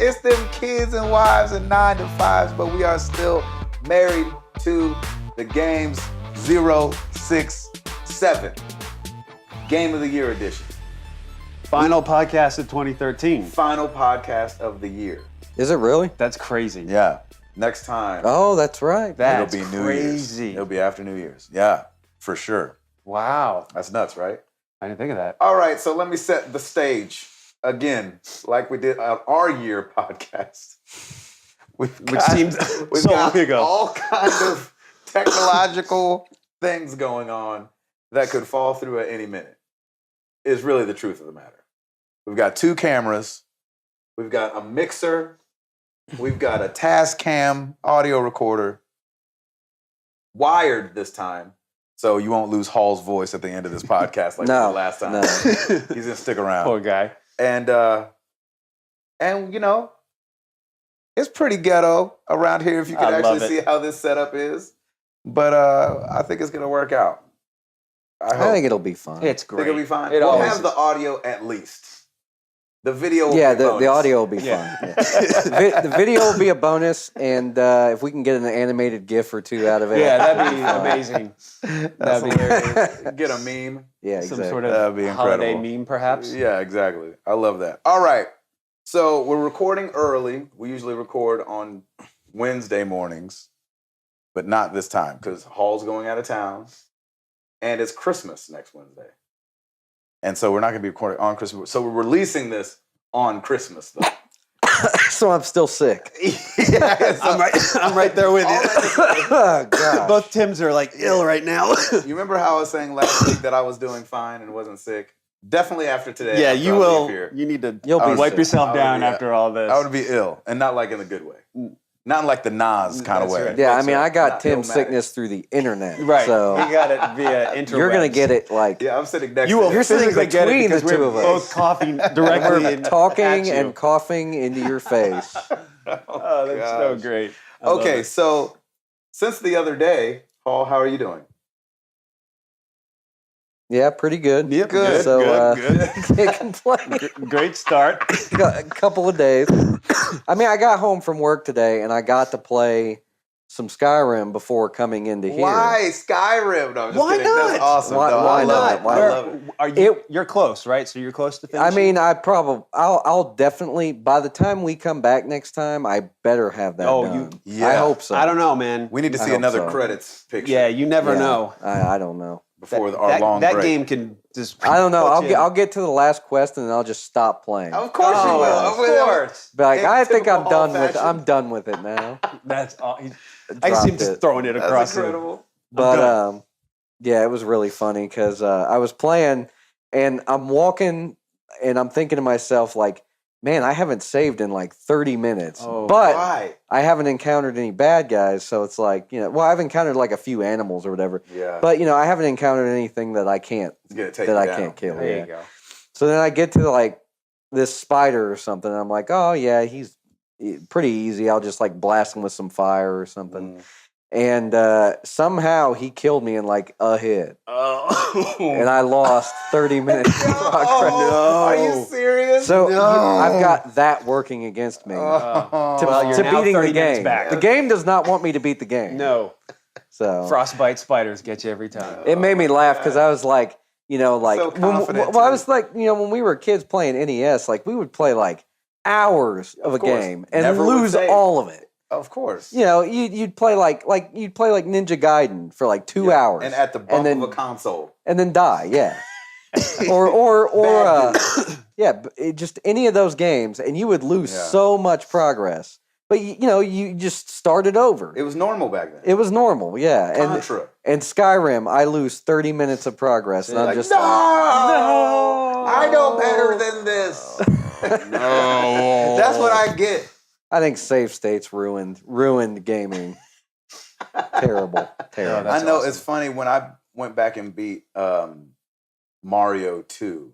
It's them kids and wives and 9 to 5s, but we are still married to the games 067. Game of the Year edition. Final podcast of 2013. Final podcast of the year. Is it really? That's crazy. Yeah. Next time. Oh, that's right. That's it'll be New crazy. Year's. It'll be after New Year's. Yeah, for sure. Wow. That's nuts, right? I didn't think of that. All right, so let me set the stage again, like we did on our year podcast. Which seemed so long ago. All kinds of technological things going on that could fall through at any minute. Is really the truth of the matter. We've got 2 cameras. We've got a mixer. We've got a Tascam audio recorder. Wired this time. So you won't lose Hall's voice at the end of this podcast like we did last time. No. He's gonna stick around. Poor guy. And you know, it's pretty ghetto around here if you can actually see how this setup is. But I think it's gonna work out. I think it'll be fun. It's Think great. it'll be fine. We'll have the audio at least. The video will be the audio will be fun. Yeah. Yeah. The video will be a bonus, and if we can get an animated GIF or 2 out of it. Yeah, that'd be amazing. That's hilarious. Get a meme. Yeah, Some exactly. sort That'd of be holiday incredible. meme, perhaps. Yeah, exactly. I love that. All right. So we're recording early. We usually record on Wednesday mornings, but not this time because Hall's going out of town. And it's Christmas next Wednesday. And so we're not going to be recording on Christmas. So we're releasing this on Christmas, though. So I'm still sick. Yeah, so I'm right there with you. Oh, gosh. Both Tims are like ill right now. you remember how I was saying last week that I was doing fine and wasn't sick? Definitely after today. Yeah, after you I will. leave here, You need to You'll be wipe sick. yourself I would down be- after all this. I would be ill, and not like in a good way. Not in like the Nas kind of That's way. right. Yeah, I mean, I got Not Tim's illmatic. sickness through the internet. Right. So You got it via interwebs. you're going to get it like Yeah, I'm sitting next You to will you. You're sitting physically get it between because the 2 we're of us. both coughing directly we're at talking you. and coughing into your face. Oh, that's so gosh. great. I love Okay, it. so since the other day, Paul, how are you doing? Yeah, pretty good. Yep, Good. So, good. Can't complain. Great start. A couple of days. I mean, I got home from work today and I got to play some Skyrim before coming into here. Why Skyrim? No, I'm just Why kidding. not? That's awesome. Why- No, why I love not? it. Why I not? love it. Are you? You're close, right? So you're close to I finishing. mean, I'll definitely, by the time we come back next time, I better have that Oh, done. Yeah. I hope so. I don't know, man. We need to I see hope another so. credits picture. Yeah, you never Yeah, know. I don't know. before our long that break. game can just. I don't know. put you- I'll get to the last quest and then I'll just stop playing. Of course you Oh, will. of course. But like, in I think I'm typical done with. fashion. I'm done with it now. That's all. I just seem Dropped just it. throwing it That's across. incredible. But yeah, it was really funny because I was playing and I'm walking and I'm thinking to myself like, man, I haven't saved in like 30 minutes. Oh, but Why? I haven't encountered any bad guys, so it's like, well, I've encountered like a few animals or whatever. Yeah. But I haven't encountered anything that I can't It's gonna take that you I down. can't kill. There yeah. you go. So then I get to like this spider or something. And I'm like, oh yeah, he's pretty easy. I'll just like blast him with some fire or something. Mm. And somehow he killed me in like a hit, Oh. and I lost 30 minutes of progress. Oh, are you serious? So No. I've got that working against me Oh. to, Well, you're to now beating 30 the minutes game. back. The game does not want me to beat the game. No. So Frostbite spiders get you every time. it made me laugh because I was like, like So confident, I too. was like, when we were kids playing NES, like we would play like hours of a course. game and Never would lose save. all of it. Of course. You'd play like Ninja Gaiden for like 2 hours And at the bump then, of a console. and then die. Yeah. Just any of those games, and you would lose Yeah. so much progress. But you just started over. It was normal back then. It was normal, yeah. Contra. And Skyrim, I lose 30 minutes of progress, and I'm Like, just no! no! I know better than this. No. That's what I get. I think save states ruined gaming. Terrible. That's I know awesome. it's funny when I went back and beat Mario 2.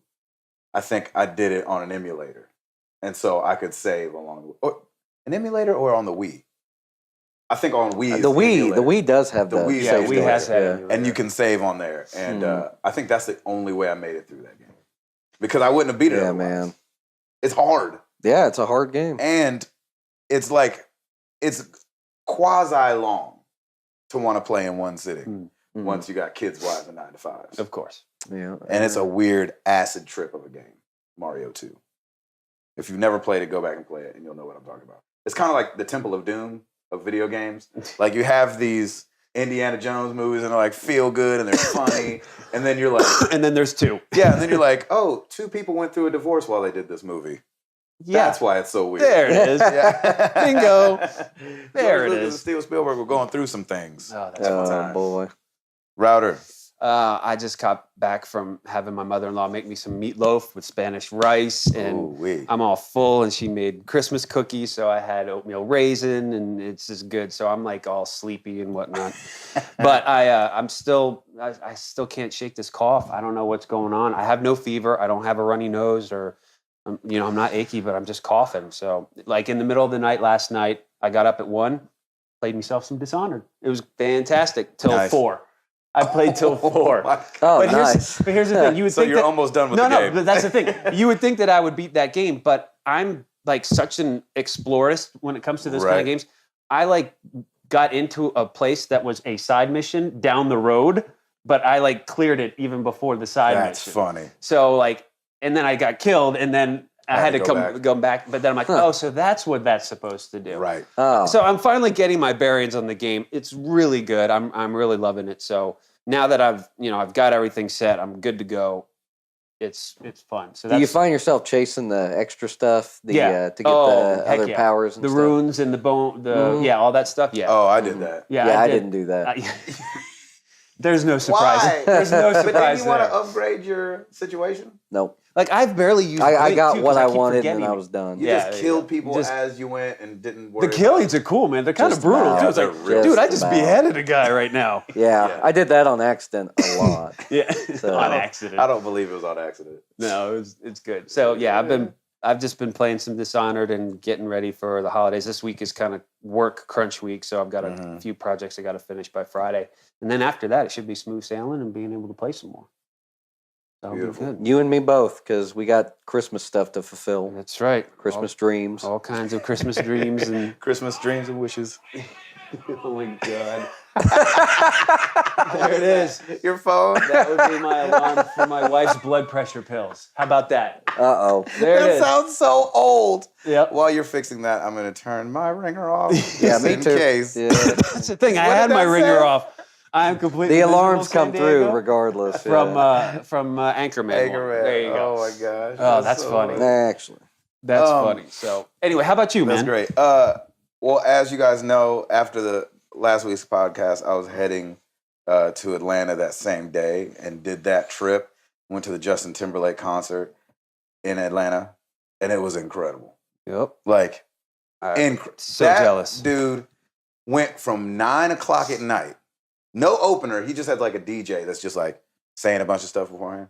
I think I did it on an emulator, and so I could save along an emulator or on the Wii. I think on Wii. The Wii does have The the Wii- save yeah, Wii state, has that. yeah. and you can save on there, and Hmm. I think that's the only way I made it through that game because I wouldn't have beat it. Yeah, otherwise. man. It's hard. Yeah, it's a hard game. And it's like it's quasi long to want to play in one sitting. Once you got kids, wives, and 9 to 5s. Of course. Yeah. And it's a weird acid trip of a game, Mario 2. If you've never played it, go back and play it, and you'll know what I'm talking about. It's kind of like the Temple of Doom of video games. Like, you have these Indiana Jones movies, and they're like feel good, and they're funny, and then you're like... And then there's 2. Yeah, and then you're like, oh, 2 people went through a divorce while they did this movie. Yeah. That's why it's so weird. There it is. Yeah. Bingo. There George it Lucas is. and Steven Spielberg were going through some things. Oh, that's Oh, fun. boy. Router. I just got back from having my mother-in-law make me some meatloaf with Spanish rice, and Ooh-wee. I'm all full, and she made Christmas cookies, so I had oatmeal raisin, and it's just good. So I'm like all sleepy and whatnot. But I still can't shake this cough. I don't know what's going on. I have no fever. I don't have a runny nose, or I'm not achy, but I'm just coughing. So like in the middle of the night last night, I got up at 1, played myself some Dishonored. It was fantastic till Nice. 4. I played till 4. my Oh, But nice. here's the thing. You would So think you're that, almost done with no, the no, game. but that's the thing. You would think that I would beat that game, but I'm like such an explorist when it comes to this kind Right. of games. I like got into a place that was a side mission down the road, but I like cleared it even before the side That's mission. funny. So like, and then I got killed, and then I had to go come back. But then I'm like, Huh. oh, so that's what that's supposed to do. Right. Oh. So I'm finally getting my bearings on the game. It's really good. I'm really loving it. So now that I've got everything set, I'm good to go. It's fun. So Do you that's find yourself chasing the extra stuff to get Oh, the heck other yeah. powers and the stuff? runes and the bone, Mhm. all that stuff. Yeah. Oh, I did that. Yeah, I did. didn't do that. There's no surprise. Why? There's no But surprise didn't you want there. to upgrade your situation? Nope. Like I've barely used. I Blink, got too, what 'cause I keep wanted forgetting and I it. was done. You Yeah, just there you killed go. people Just- as you went and didn't worry The about killings are cool, man. They're kind of Just brutal about. too. It's Yeah, like, they're dude, I just just about. beheaded a guy right now. Yeah, Yeah. I did that on accident a lot. Yeah, So- on accident. I don't believe it was on accident. No, it's good. So yeah, I've just been playing some Dishonored and getting ready for the holidays. This week is kind of work crunch week, so I've got a few projects I got to finish by Friday, and then after that, it should be smooth sailing and being able to play some more. That'll Beautiful. be good. You and me both, because we got Christmas stuff to fulfill. That's right. Christmas dreams. all kinds of Christmas dreams and Christmas dreams and wishes. oh my god, there it is. Your phone. That would be my alarm for my wife's blood pressure pills. How about that? Uh-oh. There it That is. sounds so old. Yep. While you're fixing that, I'm going to turn my ringer off. Yeah, just me in too. case. Yeah. That's the thing. I What did had my that ringer say? off. I'm completely The miserable, alarms San come through Diego. regardless. from yeah. Anchorman. Anchorman. There you go. Oh my gosh. Oh, that's funny. Actually. That's Um, funny. So anyway, how about you, man? That's great. Well, as you guys know, after the last week's podcast, I was heading to Atlanta that same day and did that trip. Went to the Justin Timberlake concert in Atlanta, and it was incredible. Yep. Like, So that jealous. dude went from 9 o'clock at night. No opener. He just had like a DJ that's just like saying a bunch of stuff beforehand.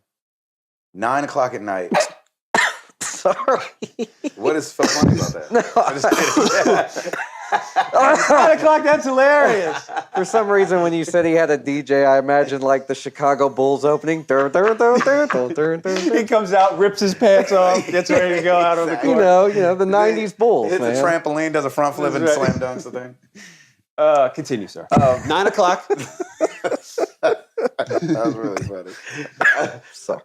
9 o'clock at night. Sorry. What is so funny about that? No, I'm just kidding. 9 o'clock. That's hilarious. For some reason, when you said he had a DJ, I imagined like the Chicago Bulls opening. Dun, dun, dun, dun, dun, dun, dun, He dun. comes out, rips his pants off, gets ready to go out on the Exactly. court. You know the '90s Bulls, Hits man. a trampoline, does a front flip, and That's right. slam dunks the thing. Continue, sir. 9 9 o'clock. That was really funny. Sorry.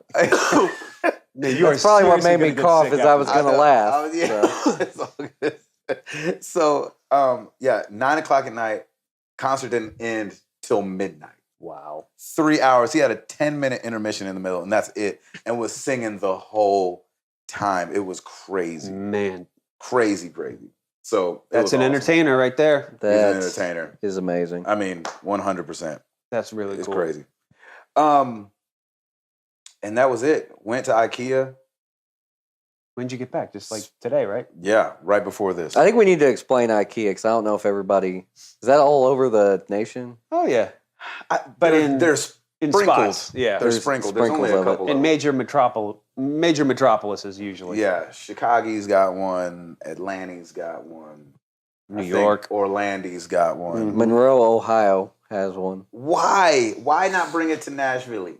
No, you That's probably what made me cough, is I was I gonna know. laugh. Yeah. It's all good. So, 9 o'clock at night, concert didn't end till midnight. Wow. 3 hours. He had a 10-minute intermission in the middle, and that's it. And was singing the whole time. It was crazy. Man, Crazy. So, it that's was an awesome. entertainer right there. He's an That entertainer. is amazing. I mean, 100%. That's really It's cool. crazy. And that was it. Went to IKEA. When'd you get back? Just like today, right? Yeah, right before this. I think we need to explain IKEA because I don't know if everybody is that all over the nation. Oh yeah. But But there's in sprinkles. spots, yeah. There's There's sprinkled. There's only sprinkles a of it. couple In of major metropolises usually. Yeah, Chicago's got one. Atlanta's got one. New York. Orlando's got one. Mhm. Monroe, Ohio has one. Why? Why not bring it to Nashville?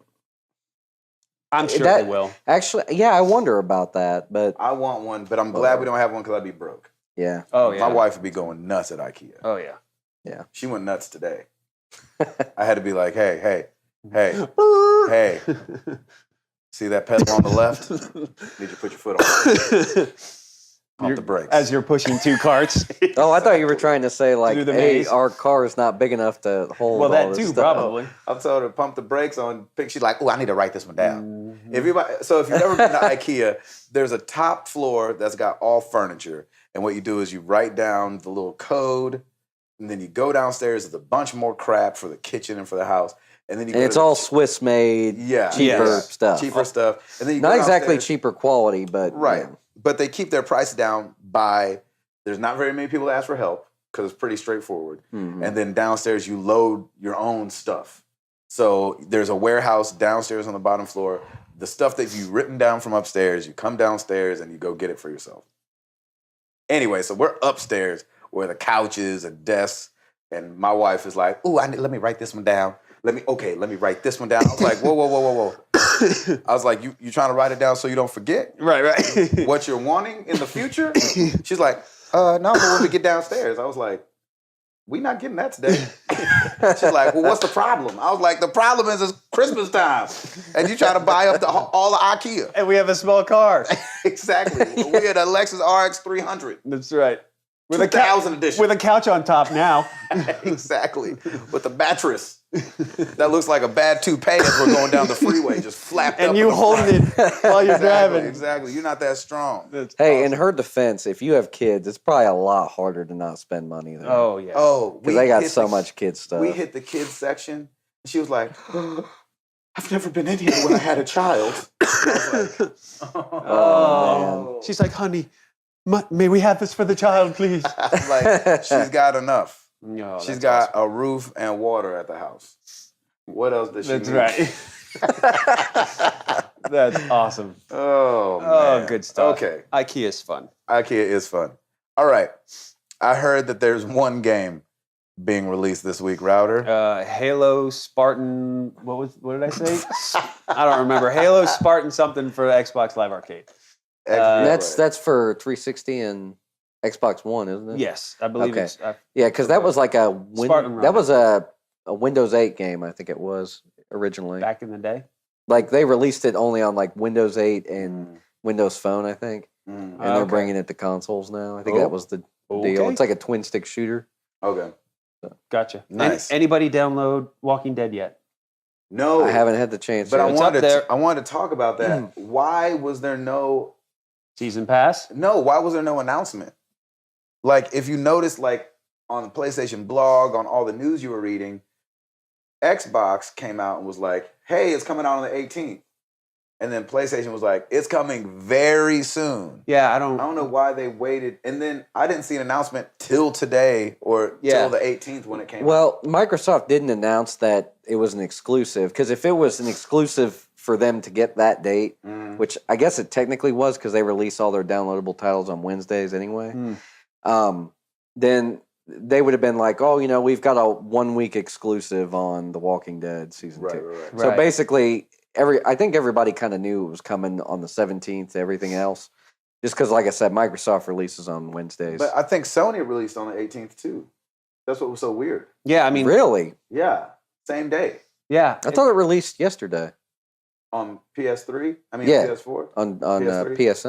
I'm sure That- they will. Actually, yeah, I wonder about that, but I want one, but I'm glad we don't have one because I'd be broke. yeah. Oh yeah. My wife would be going nuts at IKEA. Oh yeah. She went nuts today. I had to be like, hey, see that pedal on the left? Need you to put your foot on it. Pump the brakes. As you're pushing 2 carts. Oh, I thought you were trying to say like, Do the hey, maze. our car is not big enough to hold. Well, all that this too, stuff. probably. I've told her to pump the brakes on. She's like, oh, I need to write this one down. Mhm. So if you've never been to IKEA, there's a top floor that's got all furniture. And what you do is you write down the little code, and then you go downstairs. There's a bunch more crap for the kitchen and for the house. And then you And go it's to the all Swiss made, cheaper Yes. stuff. cheaper stuff. And then you Not go exactly downstairs. cheaper quality, but Right. yeah. But they keep their price down by, there's not very many people that ask for help because it's pretty straightforward. Mhm. And then downstairs, you load your own stuff. So there's a warehouse downstairs on the bottom floor. The stuff that you've written down from upstairs, you come downstairs and you go get it for yourself. Anyway, so we're upstairs where the couches and desks, and my wife is like, "Ooh, let me write this one down. Let me write this one down." I was like, whoa. I was like, you trying to write it down so you don't forget Right. what you're wanting in the future? She's like, no, but when we get downstairs. I was like, we not getting that today. She's like, well, what's the problem? I was like, the problem is it's Christmas time, and you try to buy up all the IKEA. And we have a small car. Exactly. We had a Lexus RX 300, That's right. With a 2000 edition. with a couch on top now. Exactly. With a mattress that looks like a bad toupee as we're going down the freeway, just flapped up. And you in the holding front. it while you're driving. Exactly. You're not that strong. That's Hey, awesome. in her defense, if you have kids, it's probably a lot harder to not spend money there. Oh yeah. Oh, because they got so much kid stuff. We hit the kids section, and she was like, I've never been in here when I had a child. I was like, Oh, She's like, honey, may we have this for the child, please? I was like, she's got enough. No, She's got a roof and water at the house. What else does she That's need? right. That's awesome. Oh, Oh, man. good stuff. Okay. IKEA is fun. IKEA is fun. All right. I heard that there's one game being released this week, Router. Halo Spartan. What did I say? I don't remember. Halo Spartan something for Xbox Live Arcade. That's for 360 and Xbox One, isn't it? Yes, I believe Okay. it's. Yeah, because that was like Spartan that was a Windows 8 game, I think it was originally. Back in the day. Like they released it only on like Windows 8 and Windows Phone, I think, and they're Okay. bringing it to consoles now. I think Oh, that was the deal. okay. It's like a twin stick shooter. Okay. Gotcha. Nice. Anybody download Walking Dead yet? No. I haven't had the chance. But yet. It's up there. I wanted to talk about that. Why was there no Season Pass? why was there no announcement? Like, if you notice, like on the PlayStation blog, on all the news you were reading, Xbox came out and was like, hey, it's coming out on the 18th. And then PlayStation was like, it's coming very soon. Yeah, I I don't. don't know why they waited. And then I didn't see an announcement till today or Yeah. till the 18th when it came out. Well, Microsoft didn't announce that it was an exclusive because if it was an exclusive for them to get that date, Mm. which I guess it technically was because they release all their downloadable titles on Wednesdays anyway, then they would have been like, oh, we've got a 1 week exclusive on The Walking Dead season 2. Right. So Right. basically, I think everybody kind of knew it was coming on the 17th. Everything else, just because, like I said, Microsoft releases on Wednesdays. But I think Sony released on the 18th too. That's what was so weird. Yeah, I mean, really, Yeah. Same day yeah. I thought it released yesterday on PS3. I mean, Yeah. PS4. on PS3? PSN.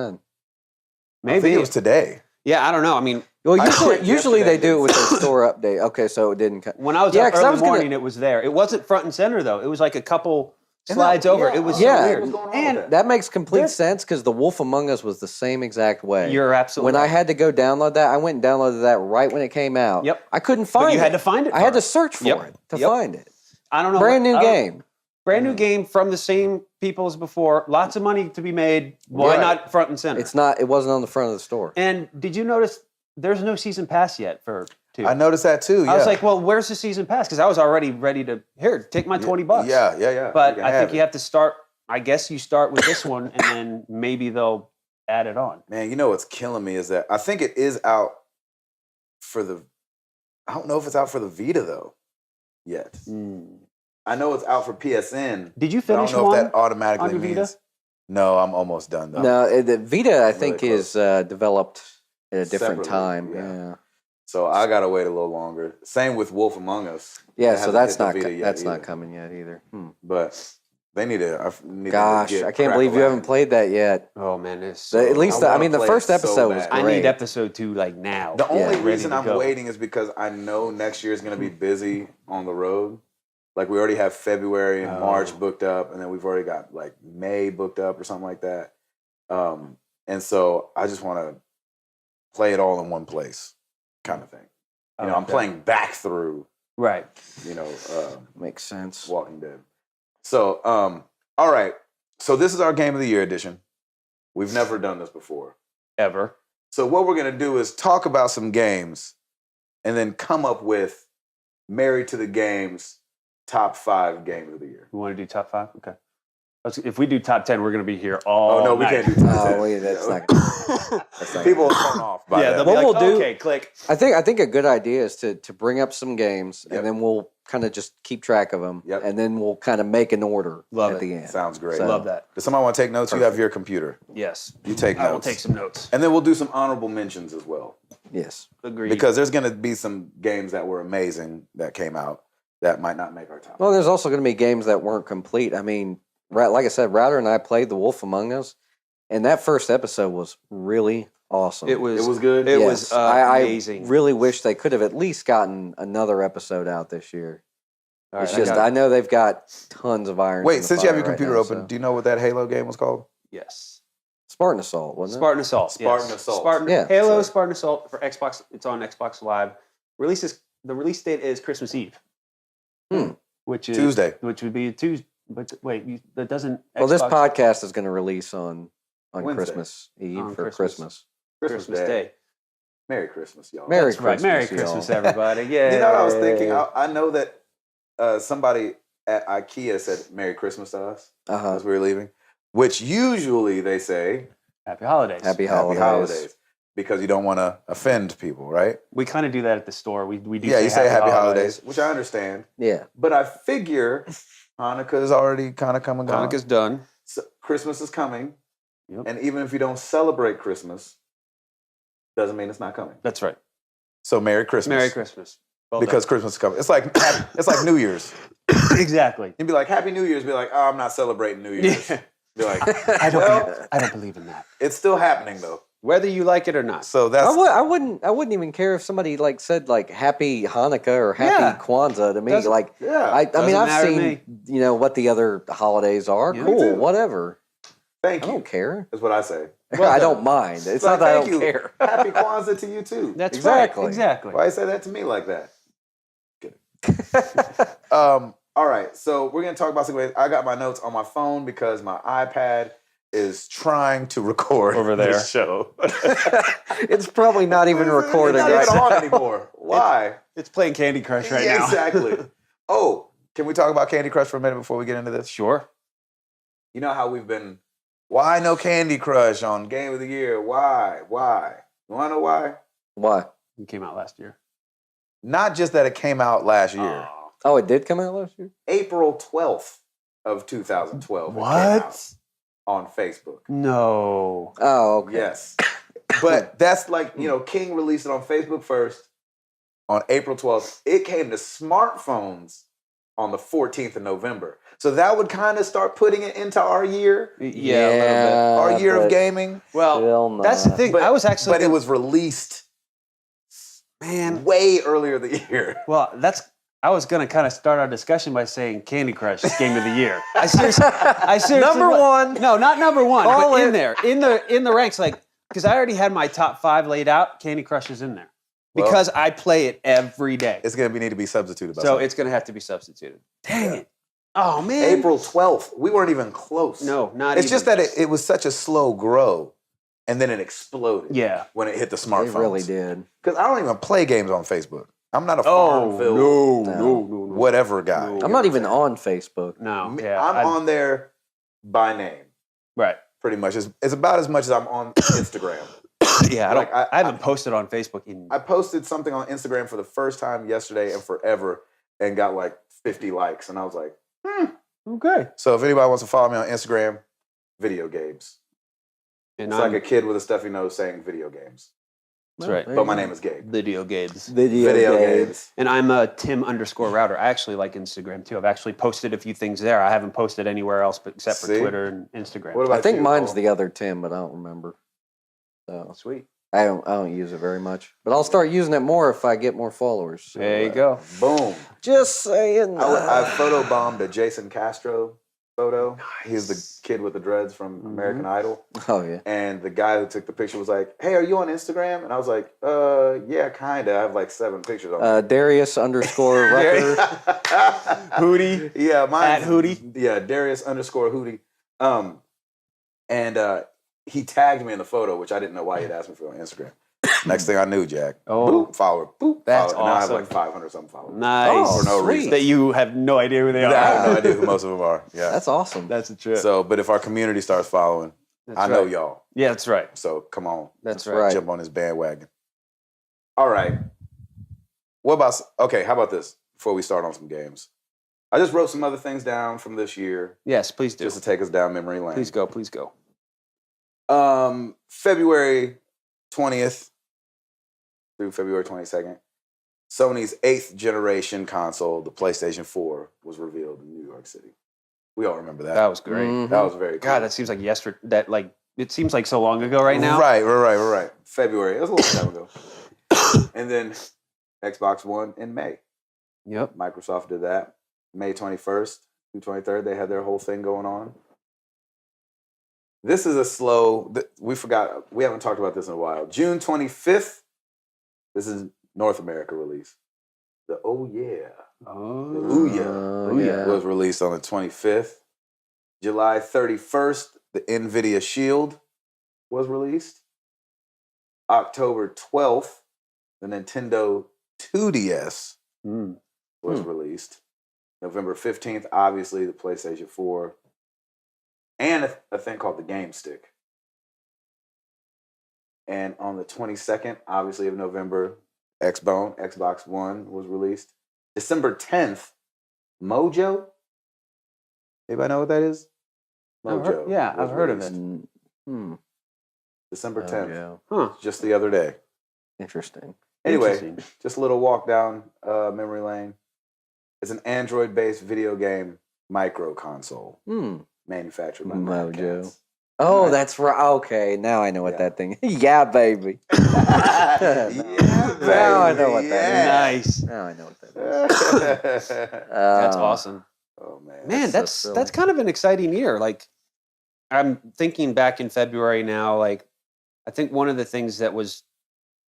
I think Maybe it was today. Yeah, I don't know. I mean, Well, I usually, checked usually they yesterday, do it with didn't their store update. Okay, so it didn't. when I was Yeah, up 'cause I early was gonna- morning, it was there. It wasn't front and center though. It was like a couple Isn't that- slides over. yeah, It was Yeah. so weird. What's going on And with That makes complete There's- sense because The Wolf Among Us was the same exact way. you're absolutely when I right. had to go download that, I went and downloaded that right when it came out. Yep. I couldn't find But it. you had to find it. I had to first. search for Yep. it to Yep. find it. I don't know. Brand new I don't- game. Brand new game from the same people as before. Lots of money to be made. Why Right. not front and center? It's not. It wasn't on the front of the store. And did you notice there's no season pass yet for 2? I noticed that too. Yeah. I was like, well, where's the season pass? Because I was already ready to take my $20. Yeah. But You I can think you have to start. I guess you start with this one, and then maybe they'll add it on. Man, you know what's killing me is that I think it is out for the. I don't know if it's out for the Vita though, yet. I know it's out for PSN. Did you but I finish don't know one if that automatically on your Vita? means. No, I'm almost done though. No, the Vita, I think, Really is developed at a different Separately, time. yeah. Yeah. So I gotta wait a little longer. Same with Wolf Among Us. Yeah, It so hasn't that's hit the not Vita yet that's either. not coming yet either. But they need to. Need Gosh, to get I can't believe you haven't crack-a-lacking. played that yet. Oh man, it's So at least I I mean wanna the play first it so episode was bad. great. I need episode 2 like now. The only ready reason to I'm go. waiting is because I know next year is going to be busy on the road. Like we already have February and March booked up, and then we've already got like May booked up or something like that. And so I just want to play it all in one place, kind of thing. You know, I'm playing back through. Right. You know, Makes sense. Walking Dead. So, all right. So this is our Game of the Year edition. We've never done this before. Ever. So what we're going to do is talk about some games and then come up with Married to the Game's top 5 game of the year. You want to do top 5? Okay. If we do top 10, we're going to be here all Oh, no, we night. can't do top 10. Oh, wait, that's not. That's not People will turn off by Yeah, that. they'll be What like, we'll do- okay, click. I think a good idea is to bring up some games Yep. and then we'll kind of just keep track of them. Yep. And then we'll kind of make an order Love at it. the end. Sounds great. So- Love that. Does somebody want to take notes? You have your computer. Yes. You take I will notes. take some notes. And then we'll do some honorable mentions as well. Yes. Agreed. Because there's going to be some games that were amazing that came out that might not make our top. Well, there's also going to be games that weren't complete. I mean, like I said, Router and I played The Wolf Among Us, and that first episode was really awesome. it was good? It Yes. was amazing. I really wish they could have at least gotten another episode out this year. All right, It's just I know they've got tons of irons. in Wait, the since you have fire your right computer now, open, so- do you know what that Halo game was called? yes. Spartan Assault, wasn't it? Spartan Assault. Spartan yes. Assault. Spartan, Yeah. Halo Sorry. Spartan Assault for Xbox. It's on Xbox Live. The release date is Christmas Eve. Which is Tuesday. Which would be a Tuesday. But wait, that doesn't. Well, this Xbox- podcast is going to release on Wednesday. Christmas Eve On for Christmas. Christmas. Christmas Day. Merry Christmas, y'all. Merry That's right. Merry Christmas, Christmas, y'all. everybody. Yeah. You know what I was thinking? I know that somebody at IKEA said Merry Christmas to us Uh-huh. as we were leaving, which usually they say Happy holidays. Happy Happy holidays. Holidays because you don't want to offend people, right? We kind of do that at the store. We do. Yeah, you say Happy Holidays, which I understand. Yeah. But I figure Hanukkah is already kind of come and gone. Hanukkah's done. So Christmas is coming. Yep. And even if you don't celebrate Christmas, doesn't mean it's not coming. That's right. So Merry Christmas. Merry Christmas. Well Because Christmas is coming. It's like New Year's. done. Exactly. You'd be like, Happy New Year's. Be like, oh, I'm not celebrating New Year's. Yeah. Be like, I well, don't believe in that. it's still happening though. Whether you like it or not. So that's I wouldn't even care if somebody like said like Happy Hanukkah or Happy Yeah. Kwanzaa to me. Doesn't- Like yeah. I mean Doesn't I've matter to seen what the other holidays are. Yeah. Me Cool, too. whatever. Thank I you. don't care. Is what I say. Well, I don't mind. It's like, not that I thank don't you. care. Happy Kwanzaa to you too. That's Exactly. right. Exactly. Why you say that to me like that? All right, so we're gonna talk about some ways. I got my notes on my phone because my iPad is trying to record Over there. this show. It's probably not even recording. It's not right even now. on anymore. Why? It's playing Candy Crush right Yeah, now. exactly. Oh, can we talk about Candy Crush for a minute before we get into this? Sure. You know how we've been. Why no Candy Crush on Game of the Year? Why? You want to know why? Why? It came out last year. Not just that it came out last year. Oh, it did come out last year? April 12th of 2012. it came What? out on Facebook. No. Oh, okay. Yes. But that's like, King released it on Facebook first on April 12th. It came to smartphones on the 14th of November. So that would kind of start putting it into our year, Yeah, a little our year of but gaming. bit. Well, still that's the not. thing. But, I was actually. but it was released man. way earlier the year. Well, I was going to kind of start our discussion by saying Candy Crush is Game of the Year. I seriously. Number one. No, not number one, All but in in. there, in the ranks, like because I already had my top 5 laid out. Candy Crush is in there Well, because I play it every day. It's going to need to be substituted by So something. it's going to have to be substituted. Dang it! Oh man. April 12th. We weren't even close. No, not It's even. just that it was such a slow grow, and then it exploded. Yeah. When it hit the They smartphones. really did. Because I don't even play games on Facebook. I'm not a Oh Farmville, no. whatever guy. No. I'm not even on Facebook. No. Yeah. I'm on there by name, Right. pretty much. It's about as much as I'm on Instagram. Yeah. I Like, don't. I haven't posted on Facebook in. I posted something on Instagram for the first time yesterday and forever, and got like 50 likes, and I was like, Okay. So if anybody wants to follow me on Instagram, video games. And It's like a kid with a stuffy nose saying video games. That's right. there But you my go. name is Gabe. Video games. Video games. And I'm a Tim_router. I actually like Instagram too. I've actually posted a few things there. I haven't posted anywhere else but except for See? Twitter and Instagram. What about I think you, mine's Paul? the other Tim, but I don't remember. So Sweet. I don't use it very much, but I'll start using it more if I get more followers. So, There you go. Boom. Just saying. I photobombed a Jason Castro photo. He's the kid with the dreads from American Idol. Oh yeah. And the guy who took the picture was like, "Hey, are you on Instagram?" And I was like, yeah, kinda. I have like 7 pictures on Darius _ Rucker. Hootie. Yeah, mine At Hootie. Yeah, Darius _Hootie. And he tagged me in the photo, which I didn't know why he'd asked me for on Instagram. Next thing I knew, Jack. Oh. Boop, follower. Boop, That's follow. And now I have awesome. like 500 something followers. Nice. Oh, For no sweet. reason. That you have no idea who they are. I have no idea who most of them are. Yeah. That's awesome. That's a trip. So, but if our community starts following, That's I know right. y'all. Yeah, that's right. So come on. That's right. right. Jump on this bandwagon. All right. What about, okay, how about this before we start on some games? I just wrote some other things down from this year Yes, please do. just to take us down memory lane. Please go. Please go. February 20th through February 22nd, Sony's 8th generation console, the PlayStation 4, was revealed in New York City. We all remember that. That was great. Mhm. That was very cool. God, that seems like yesterday. That like it seems like so long ago right now. Right. February. It was a little time ago. And then Xbox One in May. Yep. Microsoft did that. May 21st through 23rd, they had their whole thing going on. This is a slow, we forgot, we haven't talked about this in a while. June 25th, this is North America release. The Oh Yeah. Oh. The Ouya yeah. was released on the 25th. July 31st, the NVIDIA Shield was released. October 12th, the Nintendo 2DS Mm. was released. November 15th, obviously, the PlayStation 4. And a thing called the Game Stick. And on the 22nd, obviously, of November, Xbox One was released. December 10th, Mojo. Anybody know what that is? Mojo. I've heard of it. Hmm. December Oh, 10th. yeah. Huh. Just the other day. Interesting. Anyway, Interesting. just a little walk down memory lane. It's an Android-based video game micro console Hmm. manufactured by Mojo. Microsoft. Oh, Right. that's right. Okay, now I know what Yeah. that thing. Yeah, baby. Yeah, Now I know what that is. Nice. Now I know what that is. That's awesome. Oh man. Man, so that's silly. kind of an exciting year. Like, I'm thinking back in February now. Like, I think one of the things that was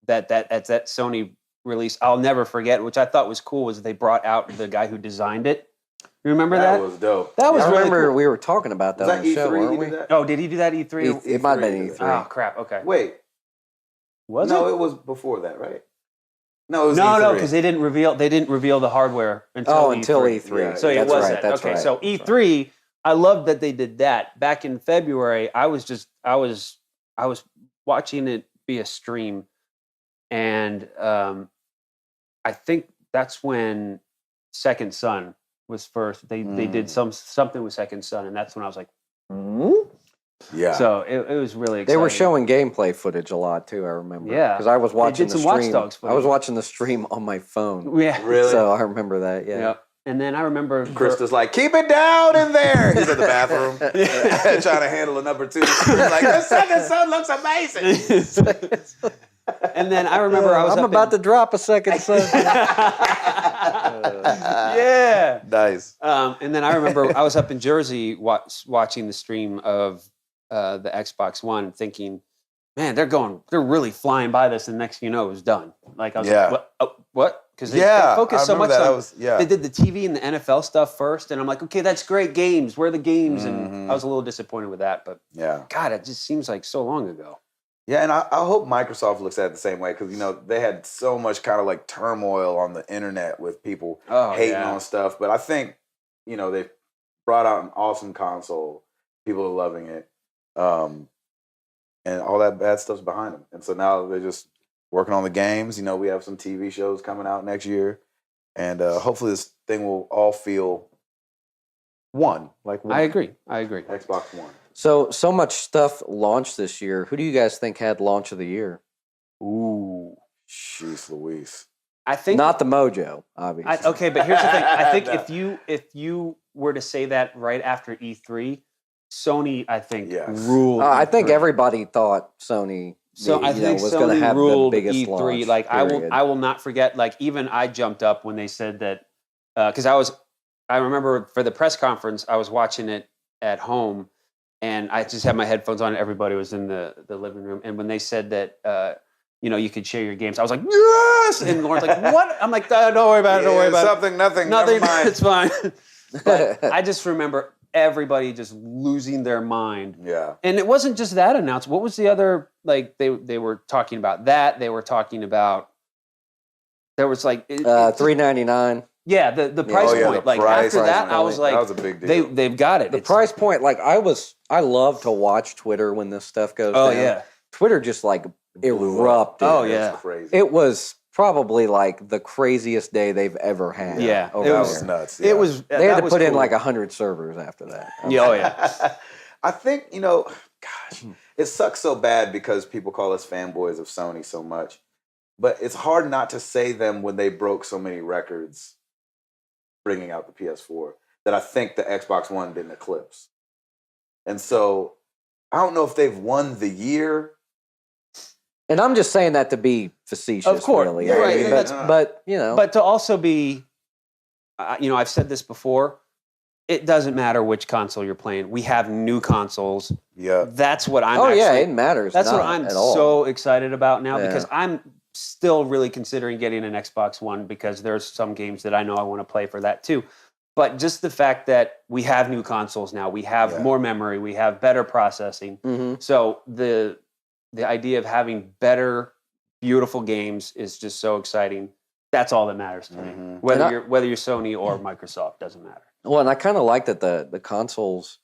that Sony release I'll never forget, which I thought was cool, was they brought out the guy who designed it. You remember that? was dope. That was I really remember cool. we were talking about that Was on that the show, E3 weren't he we? did that? Oh, did he do that E3? It might have been E3. E3. Oh crap! Okay, Wait, was no, it? it was before that, right? No, it was No, E3. because they didn't reveal the hardware until Oh, E3. until E3. Yeah, So it that's was right. that. That's Okay, right. so E3, I loved that they did that. Back in February, I was watching it via stream, and I think that's when Second Son was first. They did something with Second Son, and that's when I was like, Yeah. so it was really exciting. They were showing gameplay footage a lot too. I remember. Yeah. because I was watching did the some Watch stream. Dogs I was footage. watching the stream on my phone, Yeah. Really? so I remember that. Yeah. Yep. And then I remember Krista's like, keep it down in there. He's in the bathroom trying to handle a number 2. He's like, the Second Son looks amazing. And then I remember I was I'm up about in, to drop a second son. yeah. Nice. And then I remember I was up in Jersey watching the stream of the Xbox One, thinking, "Man, they're really flying by this." And the next thing you know, it was done. Like I was Yeah. like, "What?" Because they I focused so remember much that. on. They did the TV and the NFL stuff first, and I'm like, "Okay, that's great. Games, where are the games?" And Mhm. I was a little disappointed with that, but Yeah. God, it just seems like so long ago. Yeah, and I hope Microsoft looks at it the same way because, they had so much kind of like turmoil on the internet with people hating on stuff. But I think, they've brought out an awesome console. People are loving it. And all that bad stuff's behind them. And so now they're just working on the games. We have some TV shows coming out next year. And hopefully this thing will all feel one. Like one. I agree. Xbox One. So much stuff launched this year. Who do you guys think had launch of the year? Ooh. Jeez Louise. I think Not the Mojo, obviously. okay, but here's the thing. I think No. if you were to say that right after E3, Sony, I think, Yes. ruled. I think E3. everybody thought Sony So I think was going to Sony have the ruled biggest E3. launch. Like period. I will not forget. Like even I jumped up when they said that because I remember for the press conference I was watching it at home, and I just had my headphones on. And everybody was in the living room, and when they said that you could share your games, I was like yes, and Lauren's like what? I'm like don't worry about it. Don't worry about something, it. nothing. Nothing. Never mind. It's fine. But I just remember everybody just losing their mind. Yeah. And it wasn't just that announcement. What was the other, like, they were talking about that. They were talking about, there was like... $3.99. Yeah, the price Oh, yeah, point. the Like, price after that, point. I was like... That was a big deal. They've got it. The price point, like I love to watch Twitter when this stuff goes Oh, down. yeah. Twitter just like erupted. Oh, It was yeah. crazy. It was probably like the craziest day they've ever had. Yeah, over it That was was there. nuts. It was... They had that to was put in cool. like 100 servers after that. Yeah, oh, yeah. I think, gosh, it sucks so bad because people call us fanboys of Sony so much. But it's hard not to say them when they broke so many records bringing out the PS4 that I think the Xbox One didn't eclipse. And so I don't know if they've won the year. And I'm just saying that to be facetious, Of course, really. you're right, But But to also be... I've said this before. It doesn't matter which console you're playing. We have new consoles. Yeah. That's what I'm it matters. That's what not I'm at all. so excited about now Yeah. because I'm still really considering getting an Xbox One because there's some games that I know I want to play for that too. But just the fact that we have new consoles now, we have more memory, we have better processing. Mhm. So the idea of having better, beautiful games is just so exciting. That's all that matters to me. Whether you're Sony or Microsoft, doesn't matter. Well, and I kind of like that the consoles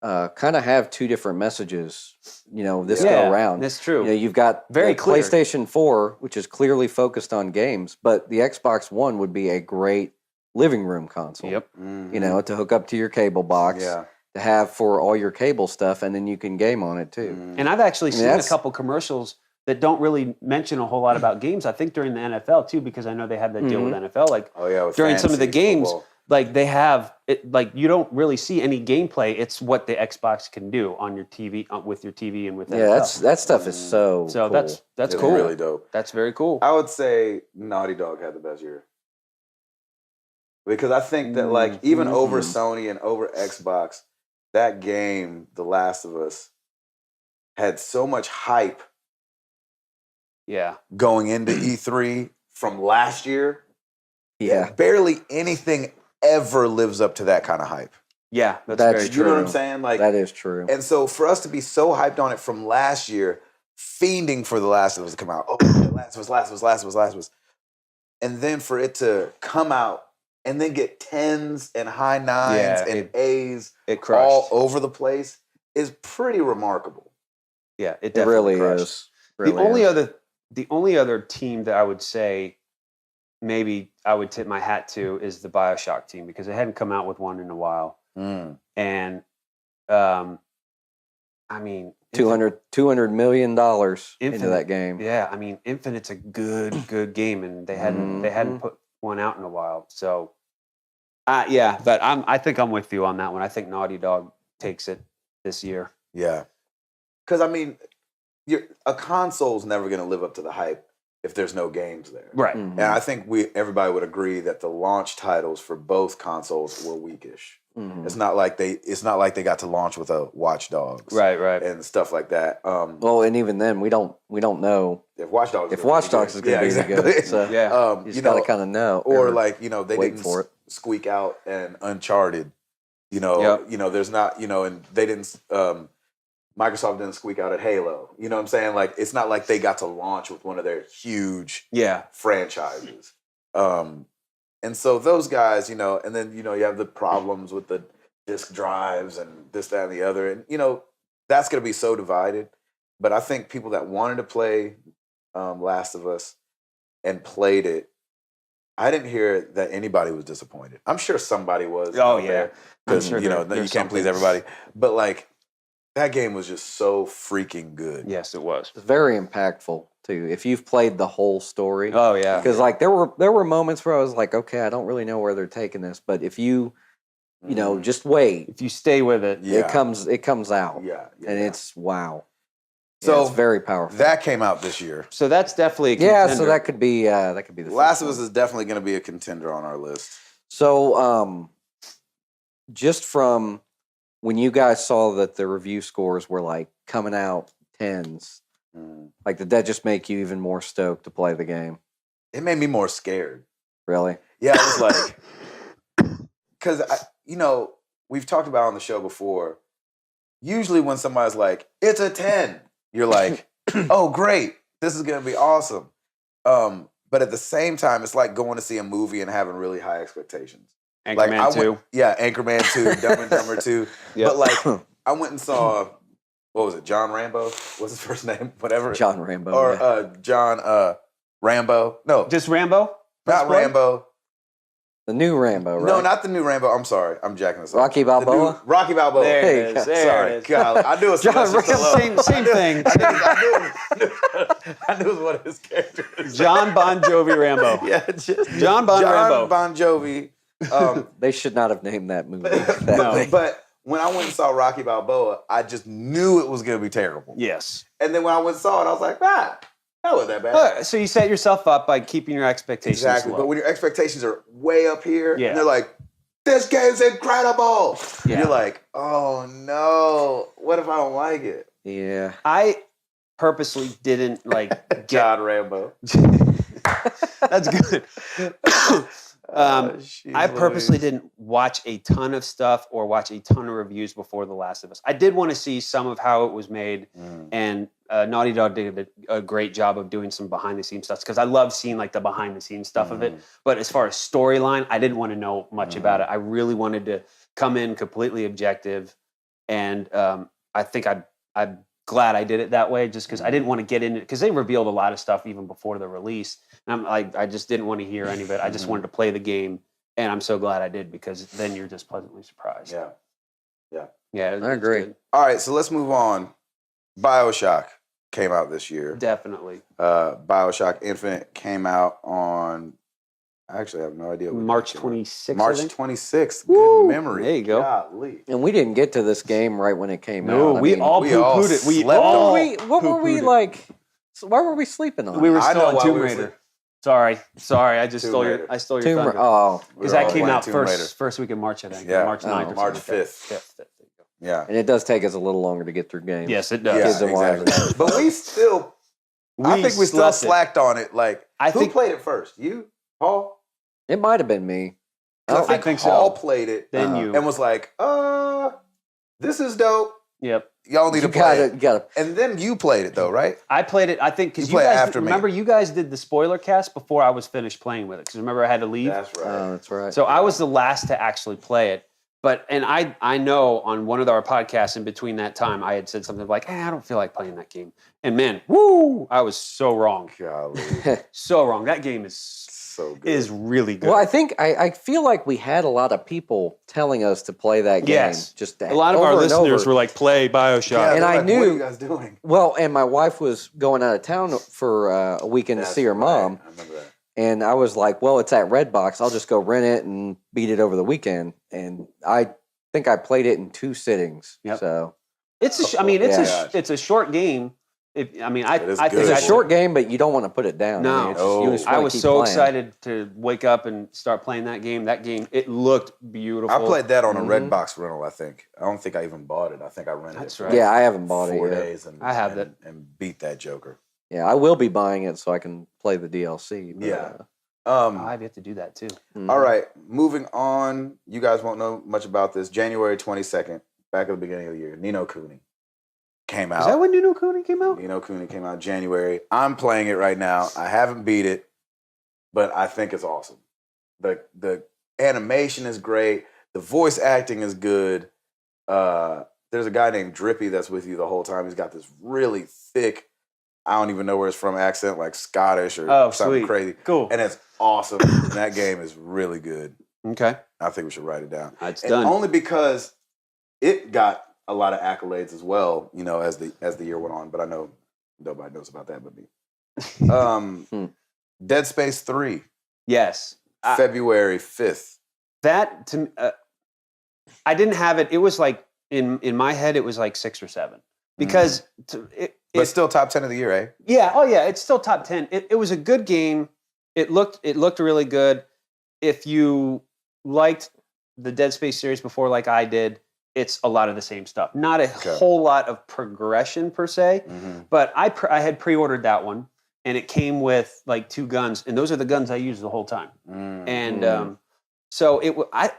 kind of have two different messages. This go around. That's true. You've got Very the clear. PlayStation 4, which is clearly focused on games, but the Xbox One would be a great living room console. Yep. To hook up to your cable box, Yeah. to have for all your cable stuff, and then you can game on it too. And I've actually seen a that's- couple commercials that don't really mention a whole lot about games. I think during the NFL too, because I know they had that deal with NFL. Like Oh, yeah. With during some of the fantasy games, football. like they have it. Like you don't really see any gameplay. It's what the Xbox can do on your TV, with your TV, and with NFL. that stuff is so. So cool. that's It's cool. really dope. That's very cool. I would say Naughty Dog had the best year. Because I think that, like, even over Sony and over Xbox, that game, The Last of Us, had so much hype Yeah. going into E3 from last year. Yeah, Barely anything ever lives up to that kind of hype. Yeah. That's That's very You true. know what I'm True. saying? Like, that is true. and so for us to be so hyped on it from last year, fiending for The Last of Us to come out. Oh, The Last of Us. And then for it to come out and then get 10s and high 9s Yeah, and A's It crushed. all over the place is pretty remarkable. Yeah. It It definitely really crushed. is. Really The only other team that I would say maybe I would tip my hat to is the BioShock team because they hadn't come out with one in a while. And I mean, $200 million into Infinite. that game. yeah, I mean, Infinite's a good game, and they hadn't put one out in a while. So, yeah, but I think I'm with you on that one. I think Naughty Dog takes it this year. Yeah. Because, I mean, a console's never going to live up to the hype if there's no games there. Right. Mhm. And I think everybody would agree that the launch titles for both consoles were weakish. Mhm. It's not like they got to launch with a Watch Dogs, Right. and stuff like that. Well, and even then, we don't know If Watch Dogs, if Watch Dogs is going to be any good. So Yeah. you just got to kind of know, or like they wait didn't for it. squeak out an Uncharted. Yep. There's not and they didn't. Microsoft didn't squeak out at Halo. You know what I'm saying? Like it's not like they got to launch with one of their huge Yeah. franchises. And so those guys, and then you have the problems with the disk drives and this, that, and the other, and that's going to be so divided. But I think people that wanted to play Last of Us and played it, I didn't hear that anybody was disappointed. I'm sure somebody was. Oh, yeah. Because sure you know there's you can't please something. everybody. But like that game was just so freaking good. Yes, it was. It's very impactful too. If you've played the whole story, Oh yeah. because like there were moments where I was like, okay, I don't really know where they're taking this, but if you know, just wait, If you stay with it, Yeah. it comes out, Yeah, and it's wow. So Yeah, it's very powerful. that came out this year. so that's definitely a Yeah, contender. so that could be the Last first of Us one. is definitely going to be a contender on our list. So just from when you guys saw that the review scores were like coming out tens, like did that just make you even more stoked to play the game? It made me more scared. Really? Yeah, I was like, because we've talked about on the show before. Usually, when somebody's like, "It's a 10," you're like, "Oh, great, this is gonna be awesome." But at the same time, it's like going to see a movie and having really high expectations. Anchorman 2. Yeah, Anchorman 2, Dumb and Dumber 2. Yep. But like, I went and saw, what was it, John Rambo? What's his first name? Whatever. John Rambo. Or yeah. John Rambo. No, Just Rambo? not Blood? Rambo. The new Rambo, right? No, not the new Rambo. I'm sorry. I'm jacking this up. Rocky The new Balboa? Rocky Balboa. There Hey, it is. There Sorry. it is. God, I knew it was John Sylvester Rambo. Stallone. Same thing. I knew it was one of his characters. John Bon Jovi Rambo. Yeah, just John Rambo. Bon Jovi. They should not have named that movie. No. But when I went and saw Rocky Balboa, I just knew it was going to be terrible. Yes. And then when I went and saw it, I was like, that wasn't that bad. So you set yourself up by keeping your expectations Exactly. low. But when your expectations are way up here, Yeah. and they're like, this game's incredible. Yeah. You're like, oh no, what if I don't like it? Yeah. I purposely didn't get John Rambo. That's good. I purposely didn't watch a ton of stuff or watch a ton of reviews before The Last of Us. I did want to see some of how it was made, and Naughty Dog did a great job of doing some behind the scenes stuff because I love seeing like the behind the scenes stuff of it. But as far as storyline, I didn't want to know much about it. I really wanted to come in completely objective, and I think I'm glad I did it that way just because I didn't want to get in it because they revealed a lot of stuff even before the release. And I'm like, I just didn't want to hear any of it. I just wanted to play the game, and I'm so glad I did because then you're just pleasantly surprised. Yeah. Yeah, I agree. good. All right, so let's move on. BioShock came out this year. Definitely. BioShock Infinite came out on, I actually have no idea. What March day it came out. 26th. March I think. 26th. Woo! Good memory. There you go. Golly. And we didn't get to this game right when it came No, out. I we mean, all we all poo-pooed it. We slept all on what were we poo-pooed it. like? So why were we sleeping on? We it? were I still know on why Tomb we were Raider. sleeping. Sorry. I just Tomb stole Raider. your thunder. Tomb Ra- oh, Because We were that all came playing out Tomb Raider. first week in March, I think. Yeah. March 9th or March something like 5th. that. 5th. There you go. Yeah. and it does take us a little longer to get through games. Yes, it Yeah, does. Kids and wives. exactly. But we still, I think we still slept it. slacked on it. Like, I who think- played it first? You? Paul? It might have been me. 'Cause I think so. Paul played it Then you. and was like, this is dope. Yep. Y'all need You to play it. gotta. And then you played it though, right? I played it, I think, because You you played guys, after me. remember you guys did the spoiler cast before I was finished playing with it. Because remember I had to leave? That's right. That's right. So I was the last to actually play it. And I know on one of our podcasts in between that time, I had said something like, I don't feel like playing that game. And man, woo, I was so wrong. Golly. So wrong. That game is So good. really good. Well, I think I feel like we had a lot of people telling us to play that game. Yes. Just a lot of over our and listeners over. were like, play BioShock. Yeah, and they're I like, what are knew- you guys doing? Well, and my wife was going out of town for a weekend to That's see her mom. right. I remember that. And I was like, well, it's at Redbox. I'll just go rent it and beat it over the weekend. And I think I played it in 2 sittings. Yep. So It's Yeah. it's a short game. I It is think good. it's I a should- short game, but you don't want to put it down. No. I mean, it's just, you No. just I wanna was keep so playing. excited to wake up and start playing that game. That game, it looked beautiful. I played that on a Mhm. Redbox rental, I think. I don't think I even bought it. I think I rented That's it. for right. Yeah, I haven't bought it 4 yet. days and I have and, it. and beat that Joker. Yeah, I will be buying it so I can play the DLC. But, Yeah. I've yet to do that too. All right, moving on. You guys won't know much about this. January 22nd, back at the beginning of the year, Ni no Kuni came out. Is that when Ni no Kuni came out? Ni no Kuni came out in January. I'm playing it right now. I haven't beat it, but I think it's awesome. The animation is great. The voice acting is good. There's a guy named Drippy that's with you the whole time. He's got this really thick I don't even know where it's from accent, like Scottish or something sweet. crazy. Cool. And it's awesome. And that game is really good. Okay. I think we should write it down. It's and done. Only because it got a lot of accolades as well, you know, as the year went on. But I know nobody knows about that but me. Dead Space 3. Yes. February 5th. That I didn't have it. It was like in my head, it was like 6 or 7 because but still top 10 of the year, eh? Yeah. Oh yeah. It's still top 10. It was a good game. It looked really good. If you liked the Dead Space series before, like I did, it's a lot of the same stuff. Not a whole lot of progression per se, but I had pre-ordered that one, and it came with like 2 guns, and those are the guns I used the whole time. And so I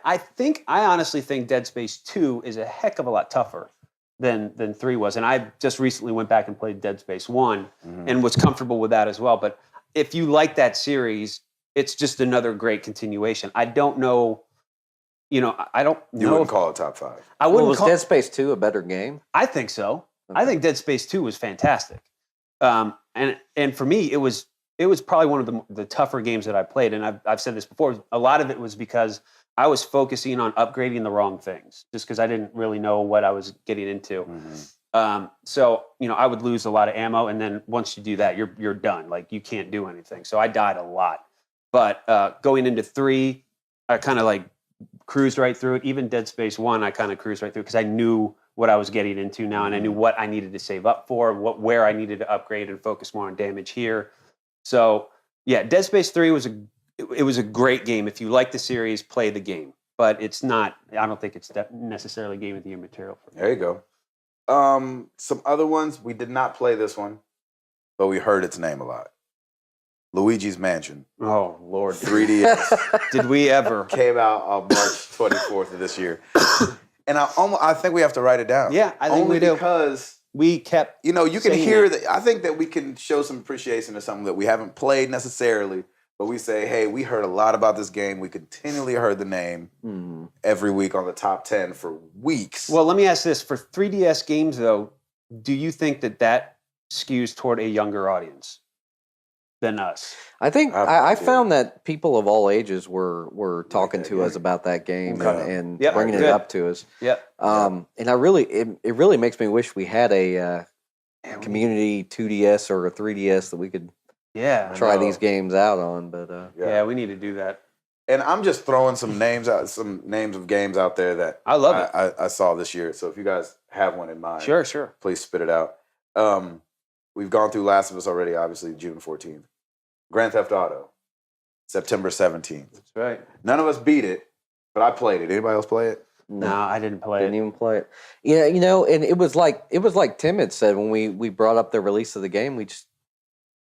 honestly think Dead Space 2 is a heck of a lot tougher than 3 was. And I just recently went back and played Dead Space 1 and was comfortable with that as well. But if you like that series, it's just another great continuation. I don't know, I don't know. You wouldn't call it top 5. I wouldn't was Dead Space 2 a better game? I think so. Okay. I think Dead Space 2 was fantastic. And for me, it was probably one of the tougher games that I played. And I've said this before. A lot of it was because I was focusing on upgrading the wrong things, just because I didn't really know what I was getting into. So I would lose a lot of ammo, and then once you do that, you're done. Like, you can't do anything. So I died a lot. But going into 3, I kind of like cruised right through it. Even Dead Space 1, I kind of cruised right through because I knew what I was getting into now, and I knew what I needed to save up for, where I needed to upgrade and focus more on damage here. So yeah, Dead Space 3 was a great game. If you like the series, play the game. But it's not. I don't think it's necessarily Game of the Year material for me. There you go. Some other ones, we did not play this one, but we heard its name a lot. Luigi's Mansion. Oh, Lord. 3DS. Did we ever? Came out on March 24th of this year. And I think we have to write it down. Yeah, I think only we do. Because we kept you can hear that. I think that we can show some appreciation to something that we haven't played necessarily, but we say, hey, we heard a lot about this game. We continually heard the name every week on the top 10 for weeks. Well, let me ask this. For 3DS games, though, do you think that skews toward a younger audience than us? I think I found that people of all ages were talking to us about that game and bringing it up to us. Yep. And it really makes me wish we had a community 2DS or a 3DS that we could try these games out on. But yeah, we need to do that. And I'm just throwing some names of games out there that I love it. I saw this year. So if you guys have one in mind, sure, please spit it out. We've gone through Last of Us already, obviously June 14th. Grand Theft Auto, September 17th. That's right. None of us beat it, but I played it. Anybody else play it? No, I didn't play Didn't even play it. Yeah, and it was like Tim had said when we brought up the release of the game. I just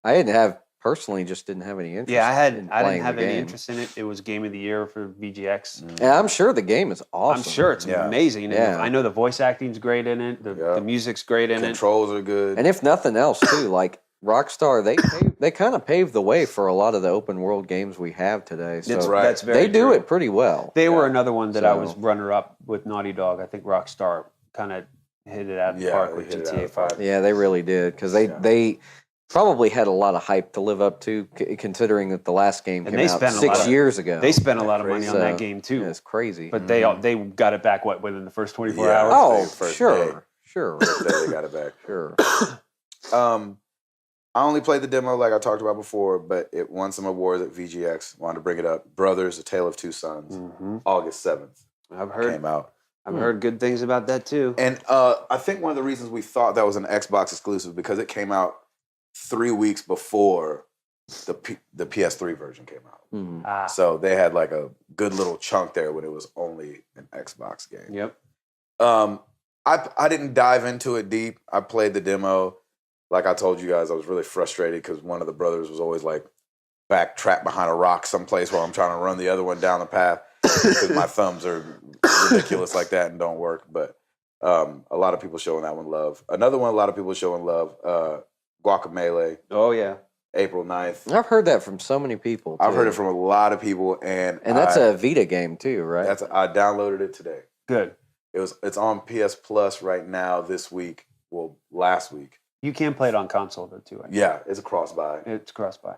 didn't have any interest. Yeah, I didn't have any game. interest in it. It was Game of the Year for VGX. And I'm sure the game is awesome. I'm sure it's amazing. Yeah. And I know the voice acting's great in it. The music's great in Controls are good. And if nothing else, too, like Rockstar, they kind of paved the way for a lot of the open world games we have today. So That's very they do true. it pretty well. They were another one that I was runner up with Naughty Dog. I think Rockstar kind of hit it out of the park with GTA 5. Yeah, they really did because they probably had a lot of hype to live up to, considering that the last game came out 6 years ago. They spent a lot of money on that game too. Yeah, it's crazy. But they got it back within the first 24 hours. Oh, sure. First day they got it back. Sure. I only played the demo like I talked about before, but it won some awards at VGX. Wanted to bring it up. Brothers: A Tale of Two Sons, August 7th. Came out. I've heard good things about that too. And I think one of the reasons we thought that was an Xbox exclusive because it came out 3 weeks before the PS3 version came out. So they had like a good little chunk there when it was only an Xbox game. Yep. I didn't dive into it deep. I played the demo. Like I told you guys, I was really frustrated because one of the brothers was always like back trapped behind a rock someplace while I'm trying to run the other one down the path because my thumbs are ridiculous like that and don't work. But a lot of people showing that one love. Another one a lot of people showing love, Guacamelee. Oh, yeah. April 9th. I've heard that from so many people, too. I've heard it from a lot of people. And that's a Vita game, too, right? I downloaded it today. Good. It's on PS Plus right now this week. Well, last week. You can play it on console though too. Yeah, it's a cross-buy. It's cross-buy.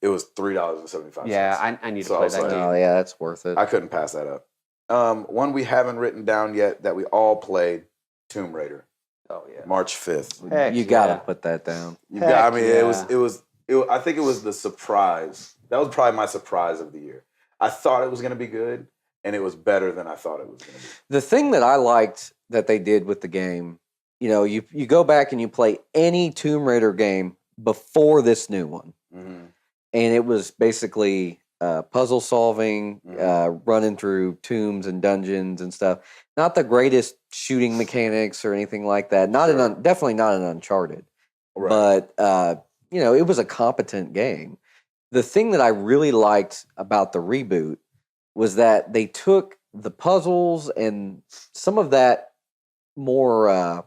It was $3.75. Yeah, I need to play that game. Oh yeah, that's worth it. I couldn't pass that up. One we haven't written down yet that we all played, Tomb Raider. Oh yeah, March 5th. Heck you gotta put that down. I think it was the surprise. That was probably my surprise of the year. I thought it was going to be good, and it was better than I thought it was going to be. The thing that I liked that they did with the game, you go back and you play any Tomb Raider game before this new one, and it was basically puzzle solving, running through tombs and dungeons and stuff. Not the greatest shooting mechanics or anything like that. Definitely not an Uncharted, right. But it was a competent game. The thing that I really liked about the reboot was that they took the puzzles and some of that more,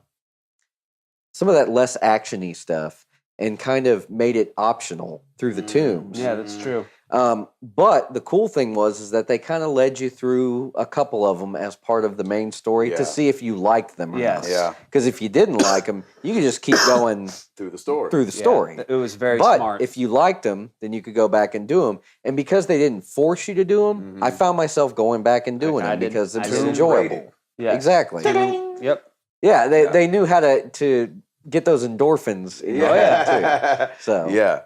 some of that less action-y stuff and kind of made it optional through the tombs. Yeah, that's true. But the cool thing was that they kind of led you through a couple of them as part of the main story to see if you liked them or not. Yeah. Because if you didn't like them, you could just keep going through the story. It was very smart. But if you liked them, then you could go back and do them. And because they didn't force you to do them, I found myself going back and doing them because it was enjoyable. Yeah, exactly. Yep. Yeah, they knew how to get those endorphins in your head too. So yeah,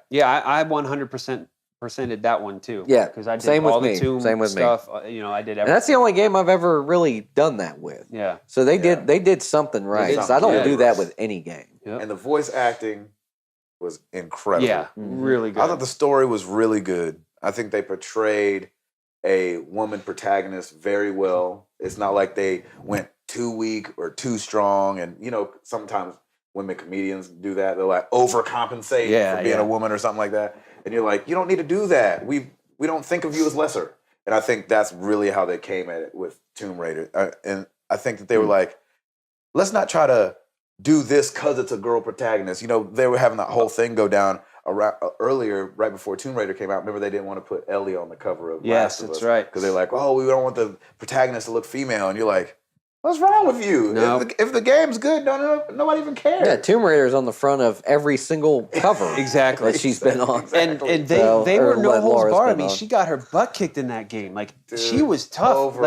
I 100% percented that one too. Yeah, because I did same all with the Tomb stuff. I did everything. And that's the only game I've ever really done that with. Yeah. So they did something right. So I don't do that with any game. Yep. And the voice acting was incredible. Yeah, really good. I thought the story was really good. I think they portrayed a woman protagonist very well. It's not like they went too weak or too strong. And sometimes women comedians do that. They're like overcompensate for being a woman or something like that. And you're like, you don't need to do that. We don't think of you as lesser. And I think that's really how they came at it with Tomb Raider. And I think that they were like, let's not try to do this because it's a girl protagonist. They were having that whole thing go down earlier, right before Tomb Raider came out. Remember, they didn't want to put Ellie on the cover of Last of Us. That's right. Because they're like, oh, we don't want the protagonist to look female. And you're like, what's wrong with you? No. If the game's good, nobody even cares. Yeah, Tomb Raider is on the front of every single cover exactly that she's been on. And they were no holds barred. I mean, she got her butt kicked in that game. Like, she was tough.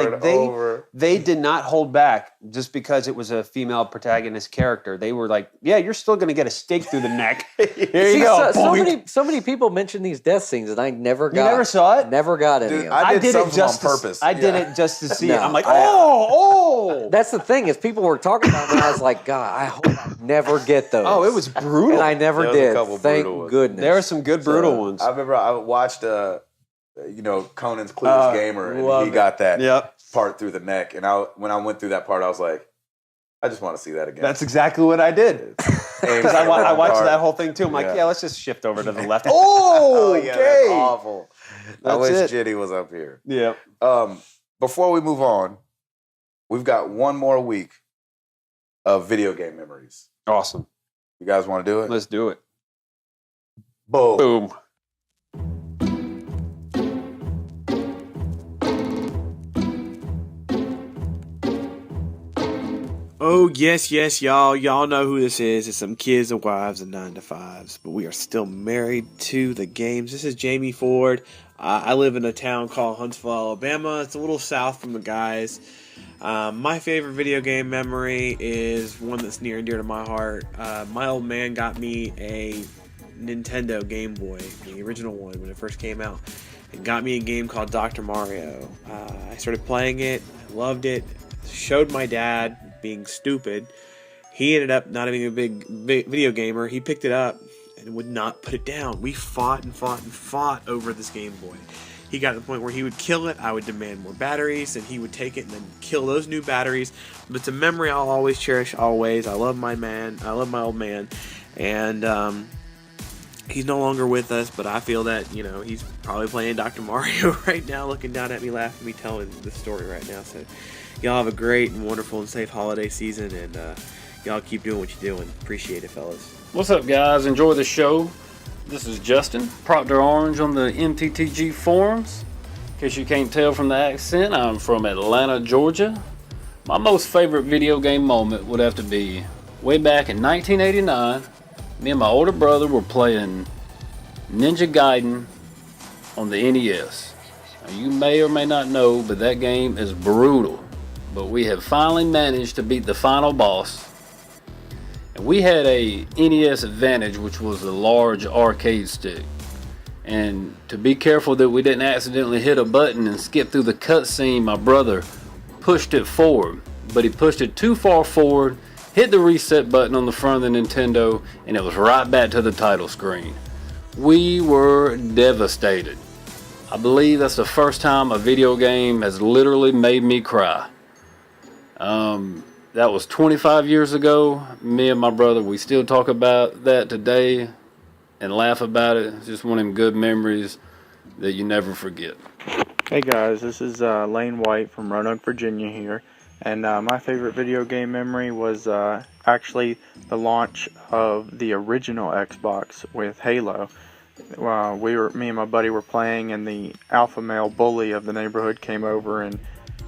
They did not hold back just because it was a female protagonist character. They were like, yeah, you're still going to get a stake through the neck. Here you go. So many people mention these death scenes, and I never got. You never saw it? Never got any of them. I did it just on purpose. I did it just to see it. I'm like, oh. That's the thing is people were talking about it, and I was like, God, I hope I never get those. Oh, it was brutal. And I never did. Thank goodness. There were some good brutal ones. I remember I watched Conan's Clueless Gamer, and he got that part through the neck. And when I went through that part, I was like, I just want to see that again. That's exactly what I did. Because I watched that whole thing too. I'm like, let's just shift over to the left. Oh, okay. That's awful. I wish it. Jitty was up here. Yeah. Before we move on, we've got one more week of video game memories. Awesome. You guys want to do it? Let's do it. Boom. Boom. Oh, yes, y'all. Y'all know who this is. It's some kids and wives and 9-to-5s. But we are still married to the games. This is Jamie Ford. I live in a town called Huntsville, Alabama. It's a little south from the guys. My favorite video game memory is one that's near and dear to my heart. My old man got me a Nintendo Game Boy, the original one when it first came out, and got me a game called Dr. Mario. I started playing it, I loved it, showed my dad, being stupid. He ended up not being a big video gamer. He picked it up and would not put it down. We fought over this Game Boy. He got to the point where he would kill it, I would demand more batteries, and he would take it and then kill those new batteries. But it's a memory I'll always cherish, always. I love my old man. And he's no longer with us, but I feel that, he's probably playing Dr. Mario right now, looking down at me, laughing at me, telling the story right now. So y'all have a great and wonderful and safe holiday season, and y'all keep doing what you're doing. Appreciate it, fellas. What's up, guys? Enjoy the show. This is Justin, Proctor Orange on the MTTG forums. In case you can't tell from the accent, I'm from Atlanta, Georgia. My most favorite video game moment would have to be way back in 1989, me and my older brother were playing Ninja Gaiden on the NES. Now, you may or may not know, but that game is brutal. But we have finally managed to beat the final boss. And we had a NES Advantage, which was a large arcade stick. And to be careful that we didn't accidentally hit a button and skip through the cutscene, my brother pushed it forward. But he pushed it too far forward, hit the reset button on the front of the Nintendo, and it was right back to the title screen. We were devastated. I believe that's the first time a video game has literally made me cry. That was 25 years ago. Me and my brother, we still talk about that today and laugh about it. It's just one of them good memories that you never forget. Hey guys, this is Lane White from Roanoke, Virginia here. And my favorite video game memory was actually the launch of the original Xbox with Halo. Me and my buddy were playing, and the alpha male bully of the neighborhood came over and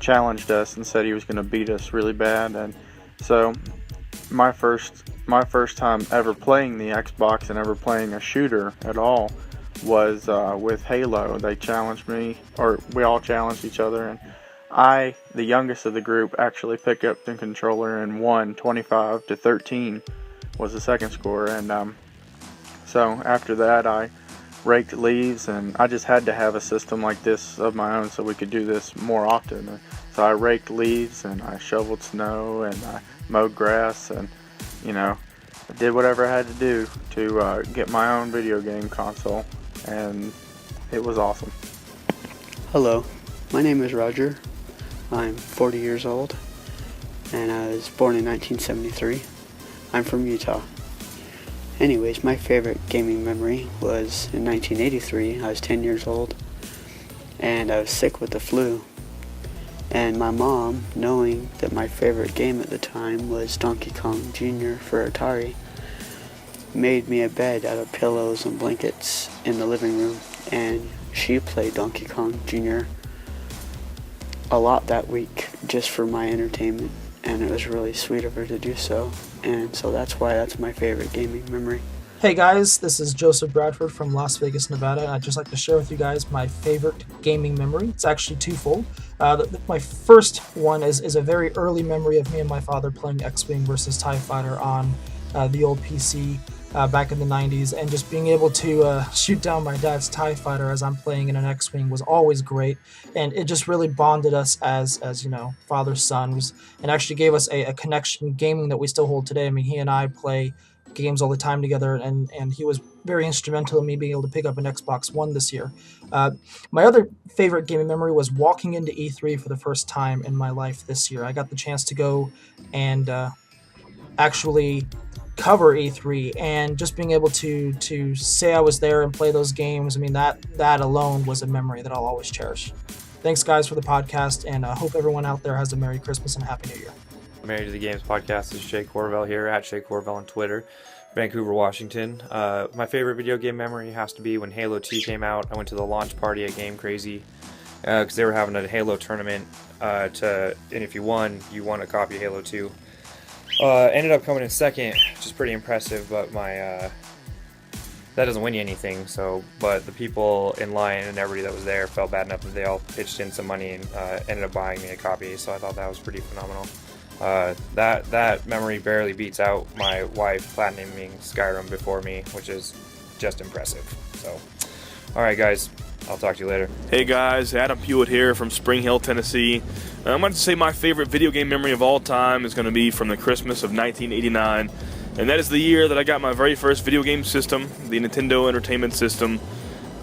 challenged us and said he was going to beat us really bad. And so my first time ever playing the Xbox and ever playing a shooter at all was with Halo. They challenged me, or we all challenged each other, and I, the youngest of the group, actually picked up the controller and won 25-13 was the second score. And so after that I raked leaves, and I just had to have a system like this of my own so we could do this more often. So I raked leaves, and I shoveled snow, and I mowed grass, and I did whatever I had to do to get my own video game console, and it was awesome. Hello, my name is Roger. I'm 40 years old, and I was born in 1973. I'm from Utah. Anyways, my favorite gaming memory was in 1983. I was 10 years old, and I was sick with the flu. And my mom, knowing that my favorite game at the time was Donkey Kong Jr. for Atari, made me a bed out of pillows and blankets in the living room, and she played Donkey Kong Jr. a lot that week just for my entertainment, and it was really sweet of her to do so. And so that's why that's my favorite gaming memory. Hey guys, this is Joseph Bradford from Las Vegas, Nevada, and I'd just like to share with you guys my favorite gaming memory. It's actually twofold. My first one is a very early memory of me and my father playing X-Wing versus TIE Fighter on the old PC back in the 90s, and just being able to shoot down my dad's TIE Fighter as I'm playing in an X-Wing was always great, and it just really bonded us as father sons, and actually gave us a connection gaming that we still hold today. I mean, he and I play games all the time together, and he was very instrumental in me being able to pick up an Xbox One this year. My other favorite gaming memory was walking into E3 for the first time in my life this year. I got the chance to go and actually cover E3, and just being able to say I was there and play those games, I mean, that alone was a memory that I'll always cherish. Thanks guys for the podcast, and I hope everyone out there has a Merry Christmas and a Happy New Year. Married to the Games podcast. This is Shay Corvell here at Shay Corvell on Twitter, Vancouver, Washington. My favorite video game memory has to be when Halo 2 came out. I went to the launch party at Game Crazy because they were having a Halo tournament, and if you won a copy of Halo 2. Ended up coming in second, which is pretty impressive, but that doesn't win you anything. But the people in line and everybody that was there felt bad enough that they all pitched in some money and ended up buying me a copy. So I thought that was pretty phenomenal. That memory barely beats out my wife platinuming Skyrim before me, which is just impressive. So, all right, guys, I'll talk to you later. Hey guys, Adam Hewitt here from Spring Hill, Tennessee. I'm going to say my favorite video game memory of all time is going to be from the Christmas of 1989, and that is the year that I got my very first video game system, the Nintendo Entertainment System.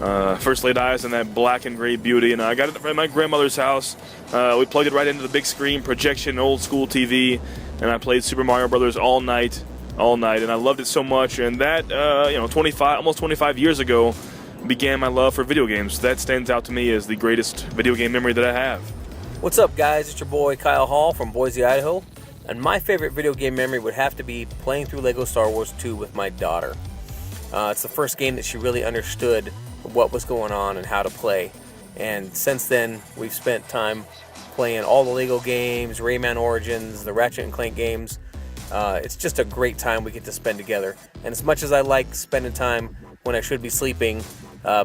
First laid eyes on that black and gray beauty, and I got it at my grandmother's house. We plugged it right into the big screen projection, old school TV, and I played Super Mario Brothers all night, and I loved it so much. And that, almost 25 years ago, began my love for video games. That stands out to me as the greatest video game memory that I have. What's up, guys? It's your boy Kyle Hall from Boise, Idaho, and my favorite video game memory would have to be playing through Lego Star Wars 2 with my daughter. It's the first game that she really understood what was going on and how to play, and since then we've spent time playing all the Lego games, Rayman Origins, the Ratchet and Clank games. It's just a great time we get to spend together. And as much as I like spending time when I should be sleeping,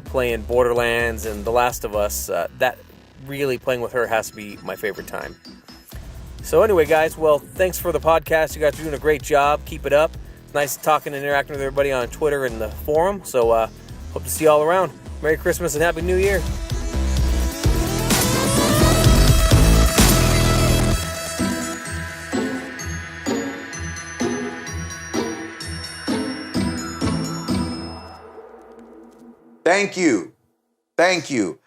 playing Borderlands and The Last of Us, that really playing with her has to be my favorite time. So anyway, guys, well, thanks for the podcast. You guys are doing a great job. Keep it up. It's nice talking and interacting with everybody on Twitter and the forum. So hope to see you all around. Merry Christmas and Happy New Year. Thank you. Thank you.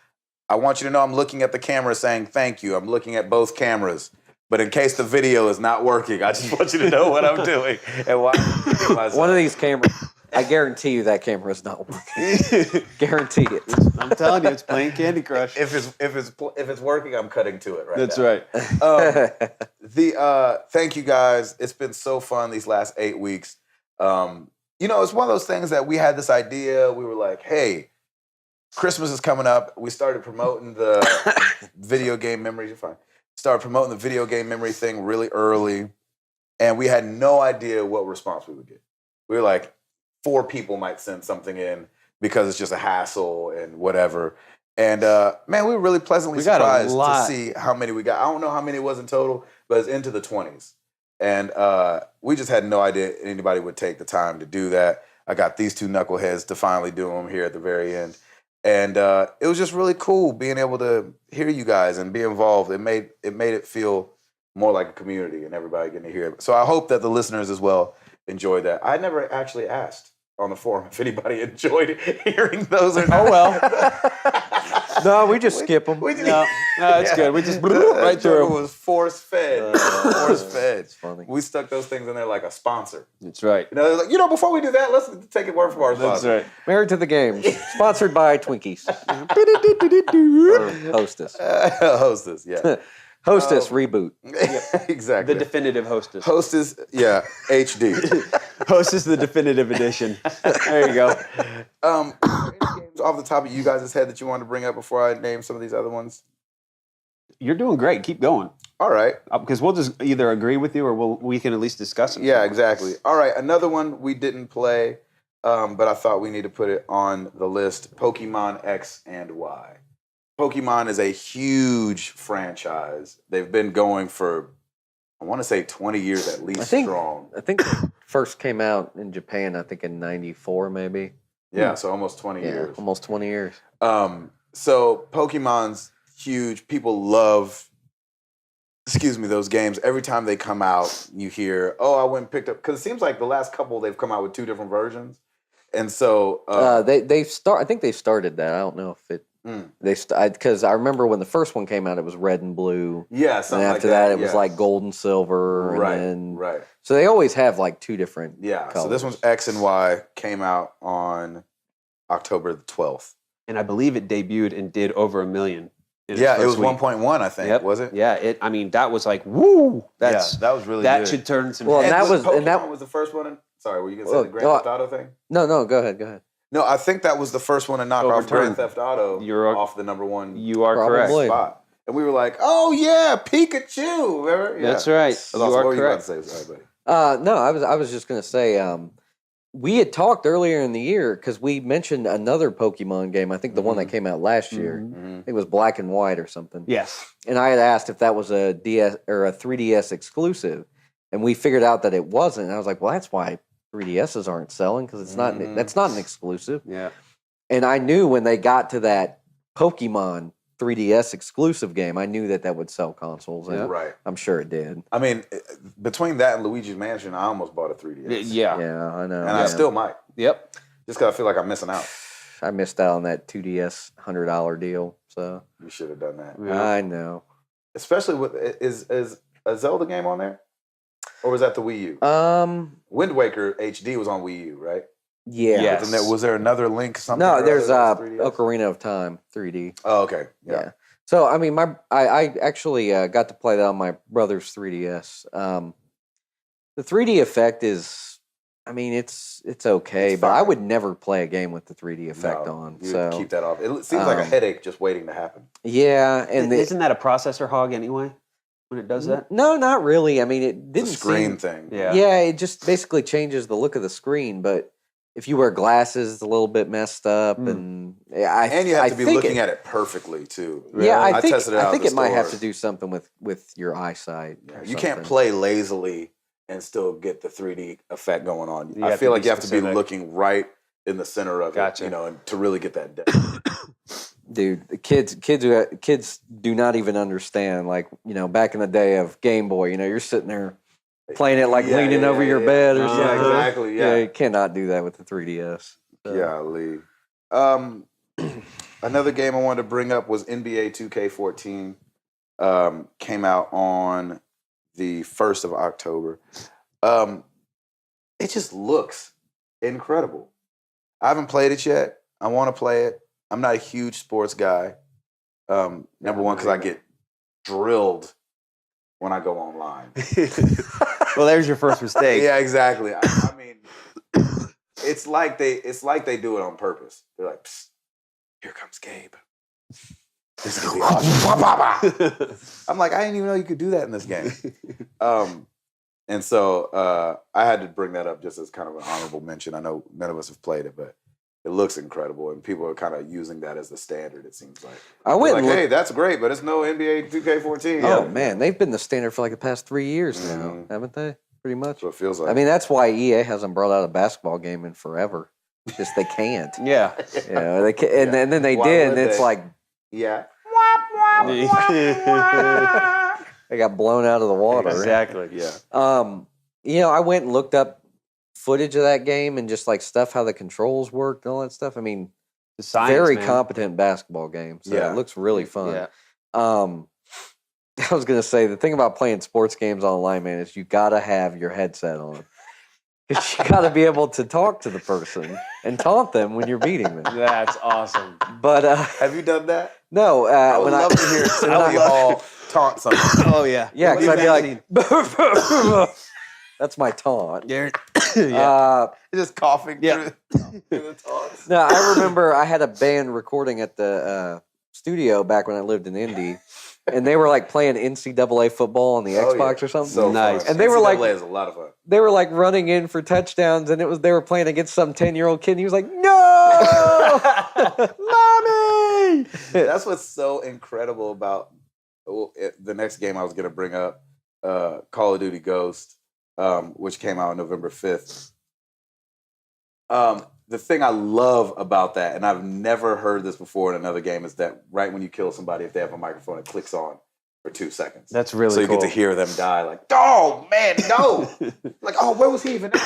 I want you to know I'm looking at the camera saying thank you. I'm looking at both cameras. But in case the video is not working, I just want you to know what I'm doing and why I'm doing myself. One of these cameras, I guarantee you that camera is not working. Guarantee it. I'm telling you, it's playing Candy Crush. If it's working, I'm cutting to it right That's now. right. Thank you guys. It's been so fun these last 8 weeks. It's one of those things that we had this idea. We were like, hey, Christmas is coming up. We started promoting the video game memories. You're fine. Started promoting the video game memory thing really early, and we had no idea what response we would get. We were like, 4 people might send something in because it's just a hassle and whatever. And man, we were really pleasantly surprised to see how many we got. I don't know how many it was in total, but it's into the 20s. And we just had no idea anybody would take the time to do that. I got these 2 knuckleheads to finally do them here at the very end. And it was just really cool being able to hear you guys and be involved. It made it feel more like a community and everybody getting to hear it. So I hope that the listeners as well enjoyed that. I never actually asked on the forum if anybody enjoyed hearing those or not. Oh, well. No, we just skip them. No, it's good. We just right through. It was force fed. Force fed. It's funny. We stuck those things in there like a sponsor. That's right. They're like, before we do that, let's take it word from our sponsor. That's right. Married to the Games. Sponsored by Twinkies. Or Hostess. Hostess, yeah. Hostess reboot. Exactly. The definitive Hostess. Hostess, yeah, HD. Hostess, the definitive edition. There you go. Any games off the top of you guys' head that you wanted to bring up before I name some of these other ones? You're doing great. Keep going. All right. Because we'll just either agree with you or we can at least discuss it. Yeah, exactly. All right. Another one we didn't play, but I thought we need to put it on the list, Pokemon X and Y. Pokemon is a huge franchise. They've been going for, I want to say 20 years at least strong. I think it first came out in Japan, I think in 94 maybe. Yeah, so almost 20 years. Almost 20 years. So Pokemon's huge. People love, those games. Every time they come out, you hear, I went and picked up, because it seems like the last couple they've come out with 2 different versions. And so I think they started that. I don't know if it because I remember when the first one came out, it was red and blue. Yeah, and after that, it was like gold and silver. Right, and then, right. So they always have like 2 different. Yeah. colors. So this one's X and Y, came out on October the 12th. And I believe it debuted and did over 1 million. Yeah, it was 1.1, I think. Was it? Yeah. That was like, woo. That was really good. That should turn some. Well, that was the first one. Sorry, were you going to say the Grand Theft Auto thing? No, go ahead. No, I think that was the first one to knock off Grand Theft Auto off the number 1. You are correct. Spot. And we were like, oh yeah, Pikachu. Remember? Yeah. That's right. You are correct. Sorry, buddy. No, I was just going to say, we had talked earlier in the year because we mentioned another Pokemon game. I think the one that came out last year. I think it was Black and White or something. Yes. And I had asked if that was a DS or a 3DS exclusive, and we figured out that it wasn't. And I was like, well, that's why 3DSs aren't selling, because it's not. That's not an exclusive. Yeah. And I knew when they got to that Pokemon 3DS exclusive game, I knew that would sell consoles. And right. I'm sure it did. I mean, between that and Luigi's Mansion, I almost bought a 3DS. Yeah. Yeah, I know. And I still might. Yep. Just because I feel like I'm missing out. I missed out on that 2DS $100 deal. So you should have done that. Yeah. I know. Especially with is a Zelda game on there, or was that the Wii U? Wind Waker HD was on Wii U, right? Yeah. Yes. Was there another Link? Something? No, there's Ocarina of Time 3D. Oh, okay. Yeah. So I mean, I actually got to play that on my brother's 3DS. The 3D effect is, I mean, it's okay, but I would never play a game with the 3D effect on. So keep that off. It seems like a headache just waiting to happen. Yeah, and isn't that a processor hog anyway? when it does that? No, not really. I mean, it The didn't screen seem, thing. Yeah, it just basically changes the look of the screen. But if you wear glasses, it's a little bit messed up, and you have to be looking at it perfectly too. Yeah, I think tested it out I think at it the might have store. to do something with your eyesight. or You can't something. play lazily and still get the 3D effect going on. You I have feel to like be you have to be specific. looking right in the center of Gotcha. it, and to really get that depth. Dude, the kids do not even understand. Like, back in the day of Game Boy, you're sitting there playing it like leaning over your bed or something. Yeah, exactly. Yeah. You cannot do that with the 3DS. So. Golly. Another game I wanted to bring up was NBA 2K14. Came out on the 1st of October. It just looks incredible. I haven't played it yet. I want to play it. I'm not a huge sports guy. Number one, because I get drilled when I go online. Well, there's your first mistake. Yeah, exactly. I mean, it's like they do it on purpose. They're like, psst, here comes Gabe. This is gonna be awesome. I'm like, I didn't even know you could do that in this game. And so I had to bring that up just as kind of an honorable mention. I know none of us have played it, but it looks incredible, and people are kind of using that as the standard. It seems like I went like, hey, that's great, but it's no NBA 2K14. Oh man, they've been the standard for like the past 3 years now, haven't they? Pretty much. That's what it feels like. I mean, that's why EA hasn't brought out a basketball game in forever. Just they can't. Yeah. They can, and then they Why did, would and it's they? like Yeah. they got blown out of the water. Exactly. Yeah. I went and looked up footage of that game and just like stuff how the controls worked and all that stuff. I mean, The science, very man. competent basketball game. So Yeah. it looks really fun. Yeah. I was gonna say the thing about playing sports games online, man, is you gotta have your headset on. 'Cause you gotta be able to talk to the person and taunt them when you're beating them. That's awesome. But Have you done that? no, I would when love to hear Timothy Hall taunt someone. Oh yeah. yeah, because I'd be like, that's my taunt. Garrett. Just coughing Yeah. through the taunts. No, I remember I had a band recording at the studio back when I lived in Indy, and they were like playing NCAA football on the Oh, Xbox yeah. or something. So Nice. fun. And they were like- NCAA is a lot of fun. They were like running in for touchdowns, and they were playing against some 10-year-old kid. And he was like, "No, mommy!" That's what's so incredible about the next game I was going to bring up, Call of Duty Ghost, which came out November 5th. The thing I love about that, and I've never heard this before in another game, is that right when you kill somebody, if they have a microphone, it clicks on for 2 seconds. That's really so you cool. get to hear them die. Like, oh man, no! Like, oh, where was he even? At?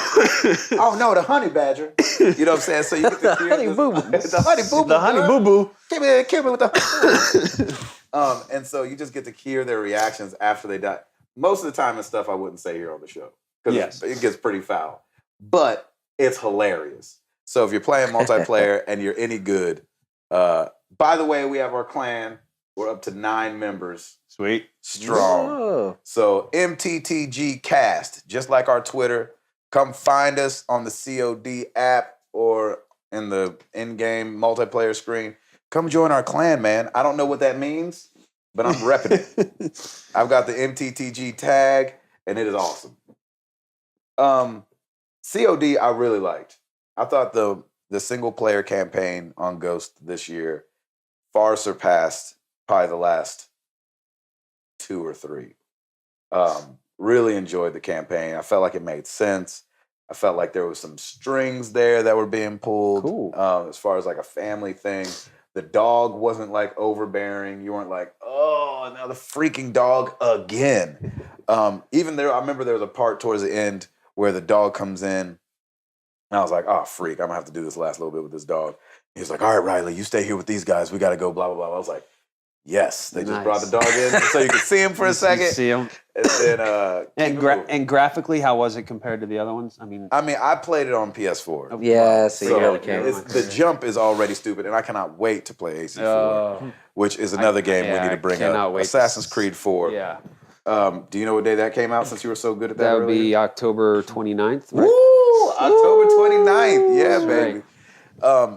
Oh no, the honey badger. You know what I'm saying? So you get to hear honey boo-boo. the honey boo boo. The honey boo boo. Kill me with the honey boo. And so you just get to hear their reactions after they die. Most of the time, it's stuff I wouldn't say here on the show because Yes. it gets pretty foul. But it's hilarious. So if you're playing multiplayer and you're any good, by the way, we have our clan. We're up to 9 members. Sweet. Strong. Whoa. So MTTG Cast, just like our Twitter. Come find us on the COD app or in the in-game multiplayer screen. Come join our clan, man. I don't know what that means, but I'm repping it. I've got the MTTG tag, and it is awesome. COD I really liked. I thought the single-player campaign on Ghost this year far surpassed probably the last 2 or 3. Really enjoyed the campaign. I felt like it made sense. I felt like there was some strings there that were being pulled. Cool. As far as like a family thing. The dog wasn't like overbearing. You weren't like, oh, now the freaking dog again. Even there, I remember there was a part towards the end where the dog comes in. And I was like, oh, freak, I'm going to have to do this last little bit with this dog. He was like, all right, Riley, you stay here with these guys. We got to go, blah, blah, blah. I was like, yes. They just Nice. brought the dog in so you could see him for a second. See him. And then, And graphically, how was it compared to the other ones? I mean, I played it on PS4. Yeah, so you So really can't. the jump is already stupid, and I cannot wait to play AC4, which is another game we need to bring cannot up. wait to Assassin's Creed 4. yeah. Do you know what day that came out since you were so good at that? That would earlier? be October 29th. Right? Woo! October 29th. Yeah, That's baby.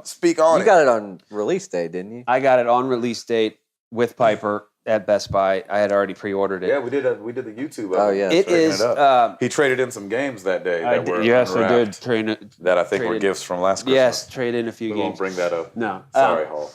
Speak on You it. got it on release day, didn't you? I got it on release date with Piper. at Best Buy. I had already pre-ordered it. Yeah, we did the YouTube. Oh, yeah. It is. He traded in some games that day that were yes, I did unwrapped trade it. that I think were traded- gifts from last Christmas. Yes, trade in a few we games. won't bring that up. No, Sorry, Hall.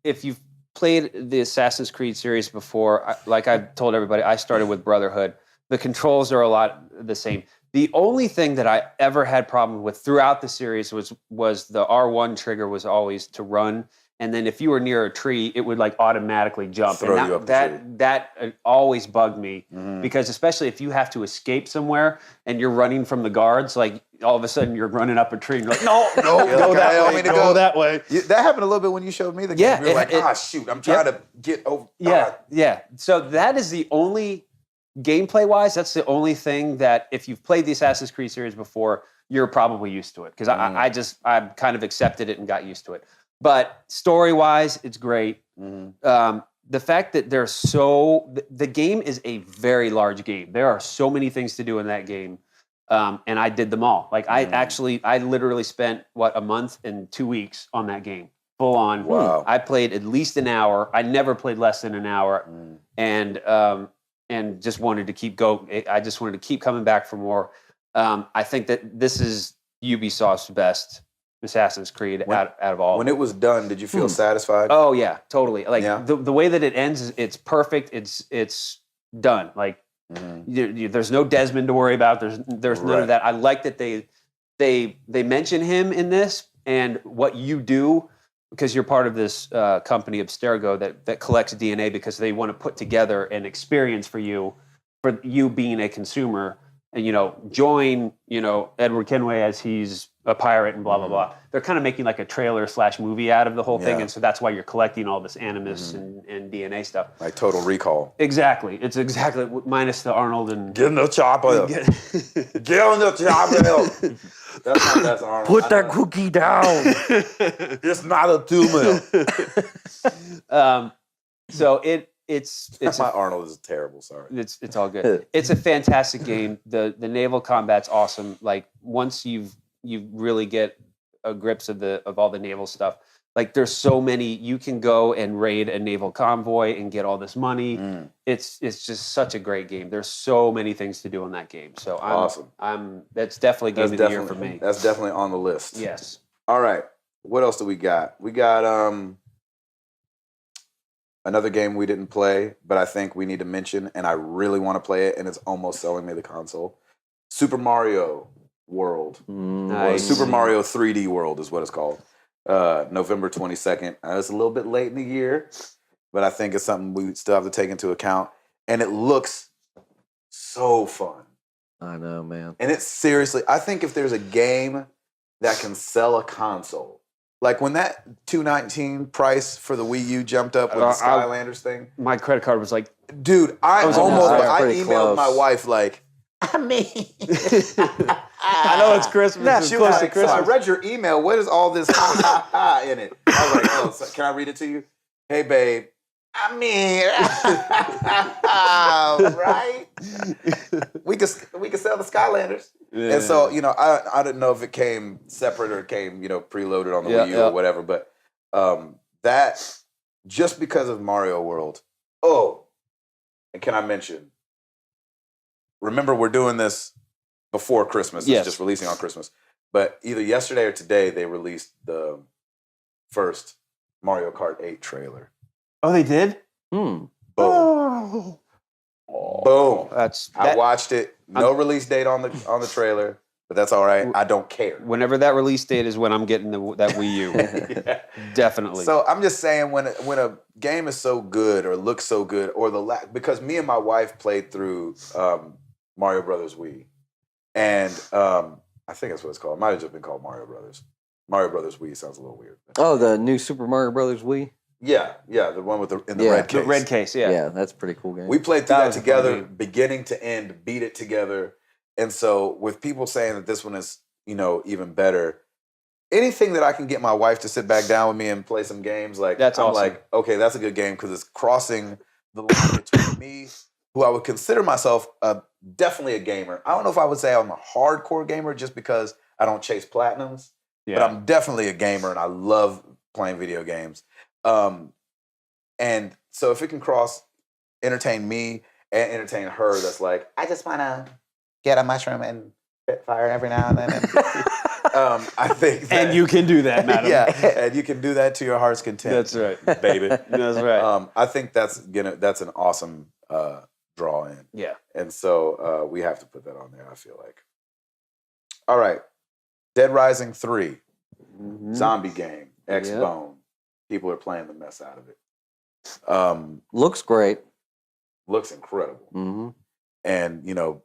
If you've played the Assassin's Creed series before, like I've told everybody, I started with Brotherhood. The controls are a lot the same. The only thing that I ever had problem with throughout the series was the R1 trigger was always to run, and then if you were near a tree, it would like automatically jump. Throw and you up the tree. that always bugged me because especially if you have to escape somewhere and you're running from the guards, like all of a sudden you're running up a tree and you're like, no, go that way, go that way. That happened a little bit when you showed me the game. Yeah, You were like, shoot, I'm trying to get over. Yeah. So that is the only gameplay wise, that's the only thing that if you've played the Assassin's Creed series before, you're probably used to it. Because I kind of accepted it and got used to it. But story wise, it's great. The fact that the game is a very large game. There are so many things to do in that game. And I did them all. Like I literally spent a month and 2 weeks on that game. Full on. Wow. I played at least an hour. I never played less than an hour. And just wanted to keep going. I just wanted to keep coming back for more. I think that this is Ubisoft's best Assassin's Creed out of all. When it was done, did you feel satisfied? Oh yeah, totally. Like the way that it ends, it's perfect. It's done. Like there's no Desmond to worry about. There's none of that. I like that they mention him in this and what you do. Because you're part of this company, Abstergo, that collects DNA because they want to put together an experience for you being a consumer, and join Edward Kenway as he's a pirate and blah blah blah. They're kind of making like a trailer / movie out of the whole thing, and so that's why you're collecting all this Animus and DNA stuff. Like Total Recall. Exactly, it's exactly minus the Arnold and get in the chopper. Get on the chopper. That's Arnold. Put that cookie down. It's not a tumor. So it's my Arnold is terrible. Sorry. It's all good. It's a fantastic game. The naval combat's awesome. Like once you really get a grips of all the naval stuff. Like there's so many, you can go and raid a naval convoy and get all this money. It's just such a great game. There's so many things to do in that game. So awesome. That's definitely game of the year for me. That's definitely on the list. Yes. All right. What else do we got? We got another game we didn't play, but I think we need to mention, and I really want to play it, and it's almost selling me the console. Super Mario World. Nice. Or Super Mario 3D World is what it's called. November 22nd. It's a little bit late in the year, but I think it's something we still have to take into account. And it looks so fun. I know, man. And it's seriously, I think if there's a game that can sell a console, like when that $219 price for the Wii U jumped up with the Skylanders thing. My credit card was like, dude, I emailed close. my wife like, I know it's Christmas. She was like, so I read your email. What is all this in it? I was like, oh, so can I read it to you? Hey, babe. Right? We could sell the Skylanders. Yeah. And so, I didn't know if it came separate or it came, preloaded on the Wii U or whatever. But that, just because of Mario World. Oh, and can I mention, remember we're doing this before Christmas. It's just releasing on Christmas. But either yesterday or today, they released the first Mario Kart 8 trailer. Oh, they did? Boom. Oh. Boom. I watched it. No release date on the trailer, but that's all right. I don't care. Whenever that release date is when I'm getting that Wii U. Definitely. So I'm just saying when a game is so good or looks so good or because me and my wife played through Mario Brothers Wii. And I think that's what it's called. It might have just been called Mario Brothers. Mario Brothers Wii sounds a little weird. Oh, the new Super Mario Brothers Wii? Yeah, the one with the red case. The red case, yeah. Yeah, that's a pretty cool game. We played through that together, beginning to end, beat it together. And so with people saying that this one is, even better, anything that I can get my wife to sit back down with me and play some games, I'm awesome. like, okay, that's a good game because it's crossing the line between me, who I would consider myself definitely a gamer. I don't know if I would say I'm a hardcore gamer just because I don't chase platinums, but I'm definitely a gamer and I love playing video games. And so if it can entertain me and entertain her, that's like, I just want to get a mushroom and spit fire every now and then. I think that, And you can do that, madam. Yeah, and you can do that to your heart's content. That's right. Baby. That's right. I think that's an awesome draw in. Yeah. And so we have to put that on there, I feel like. All right. Dead Rising 3. Zombie game. X-Bone. People are playing the mess out of it. Looks great. Looks incredible. And,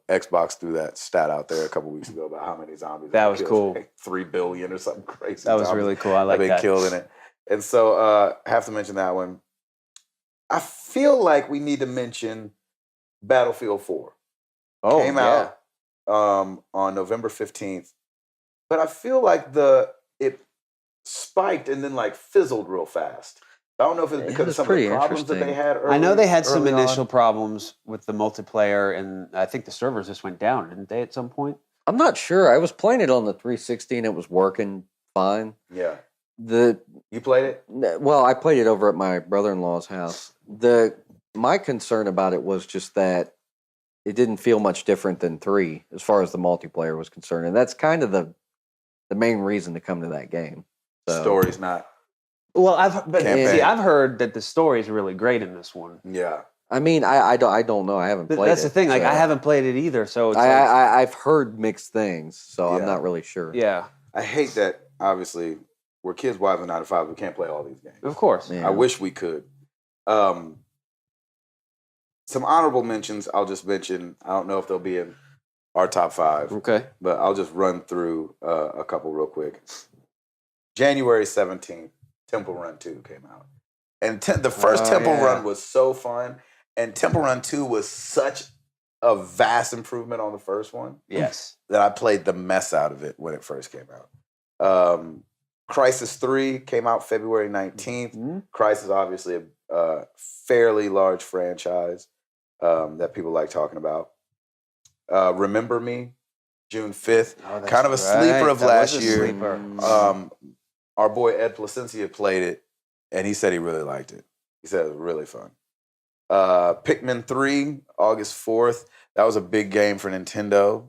Xbox threw that stat out there a couple weeks ago about how many zombies. That was killed, cool. like 3 billion or something crazy. That was really cool. I like that. They killed in it. And so have to mention that one. I feel like we need to mention Battlefield 4. Came out on November 15th. But I feel like it spiked and then like fizzled real fast. I don't know if it's because of some of the problems that they had early. I know they had some early initial on. problems with the multiplayer, and I think the servers just went down, didn't they, at some point? I'm not sure. I was playing it on the 360 and it was working fine. Yeah. You played it? Well, I played it over at my brother-in-law's house. My concern about it was just that it didn't feel much different than 3 as far as the multiplayer was concerned, and that's kind of the main reason to come to that game. So. Story's not. Well, I've heard that the story is really great in this one. Yeah. I mean, I don't know. I haven't played it. That's the thing. Like, I haven't played it either, so it's I've heard mixed things, so I'm not really sure. Yeah. I hate that, obviously, we're kids, wives, and 9 to 5. We can't play all these games. Of course. Yeah. I wish we could. Some honorable mentions I'll just mention. I don't know if they'll be in our top 5. Okay. But I'll just run through a couple real quick. January 17th, Temple Run 2 came out. And the first Temple Run was so fun. And Temple Run 2 was such a vast improvement on the first one. Yes. That I played the mess out of it when it first came out. Crisis 3 came out February 19th. Crisis, obviously, a fairly large franchise that people like talking about. Remember Me, June 5th. Kind of a sleeper of last year. Our boy Ed Placencia played it, and he said he really liked it. He said it was really fun. Pikmin 3, August 4th. That was a big game for Nintendo.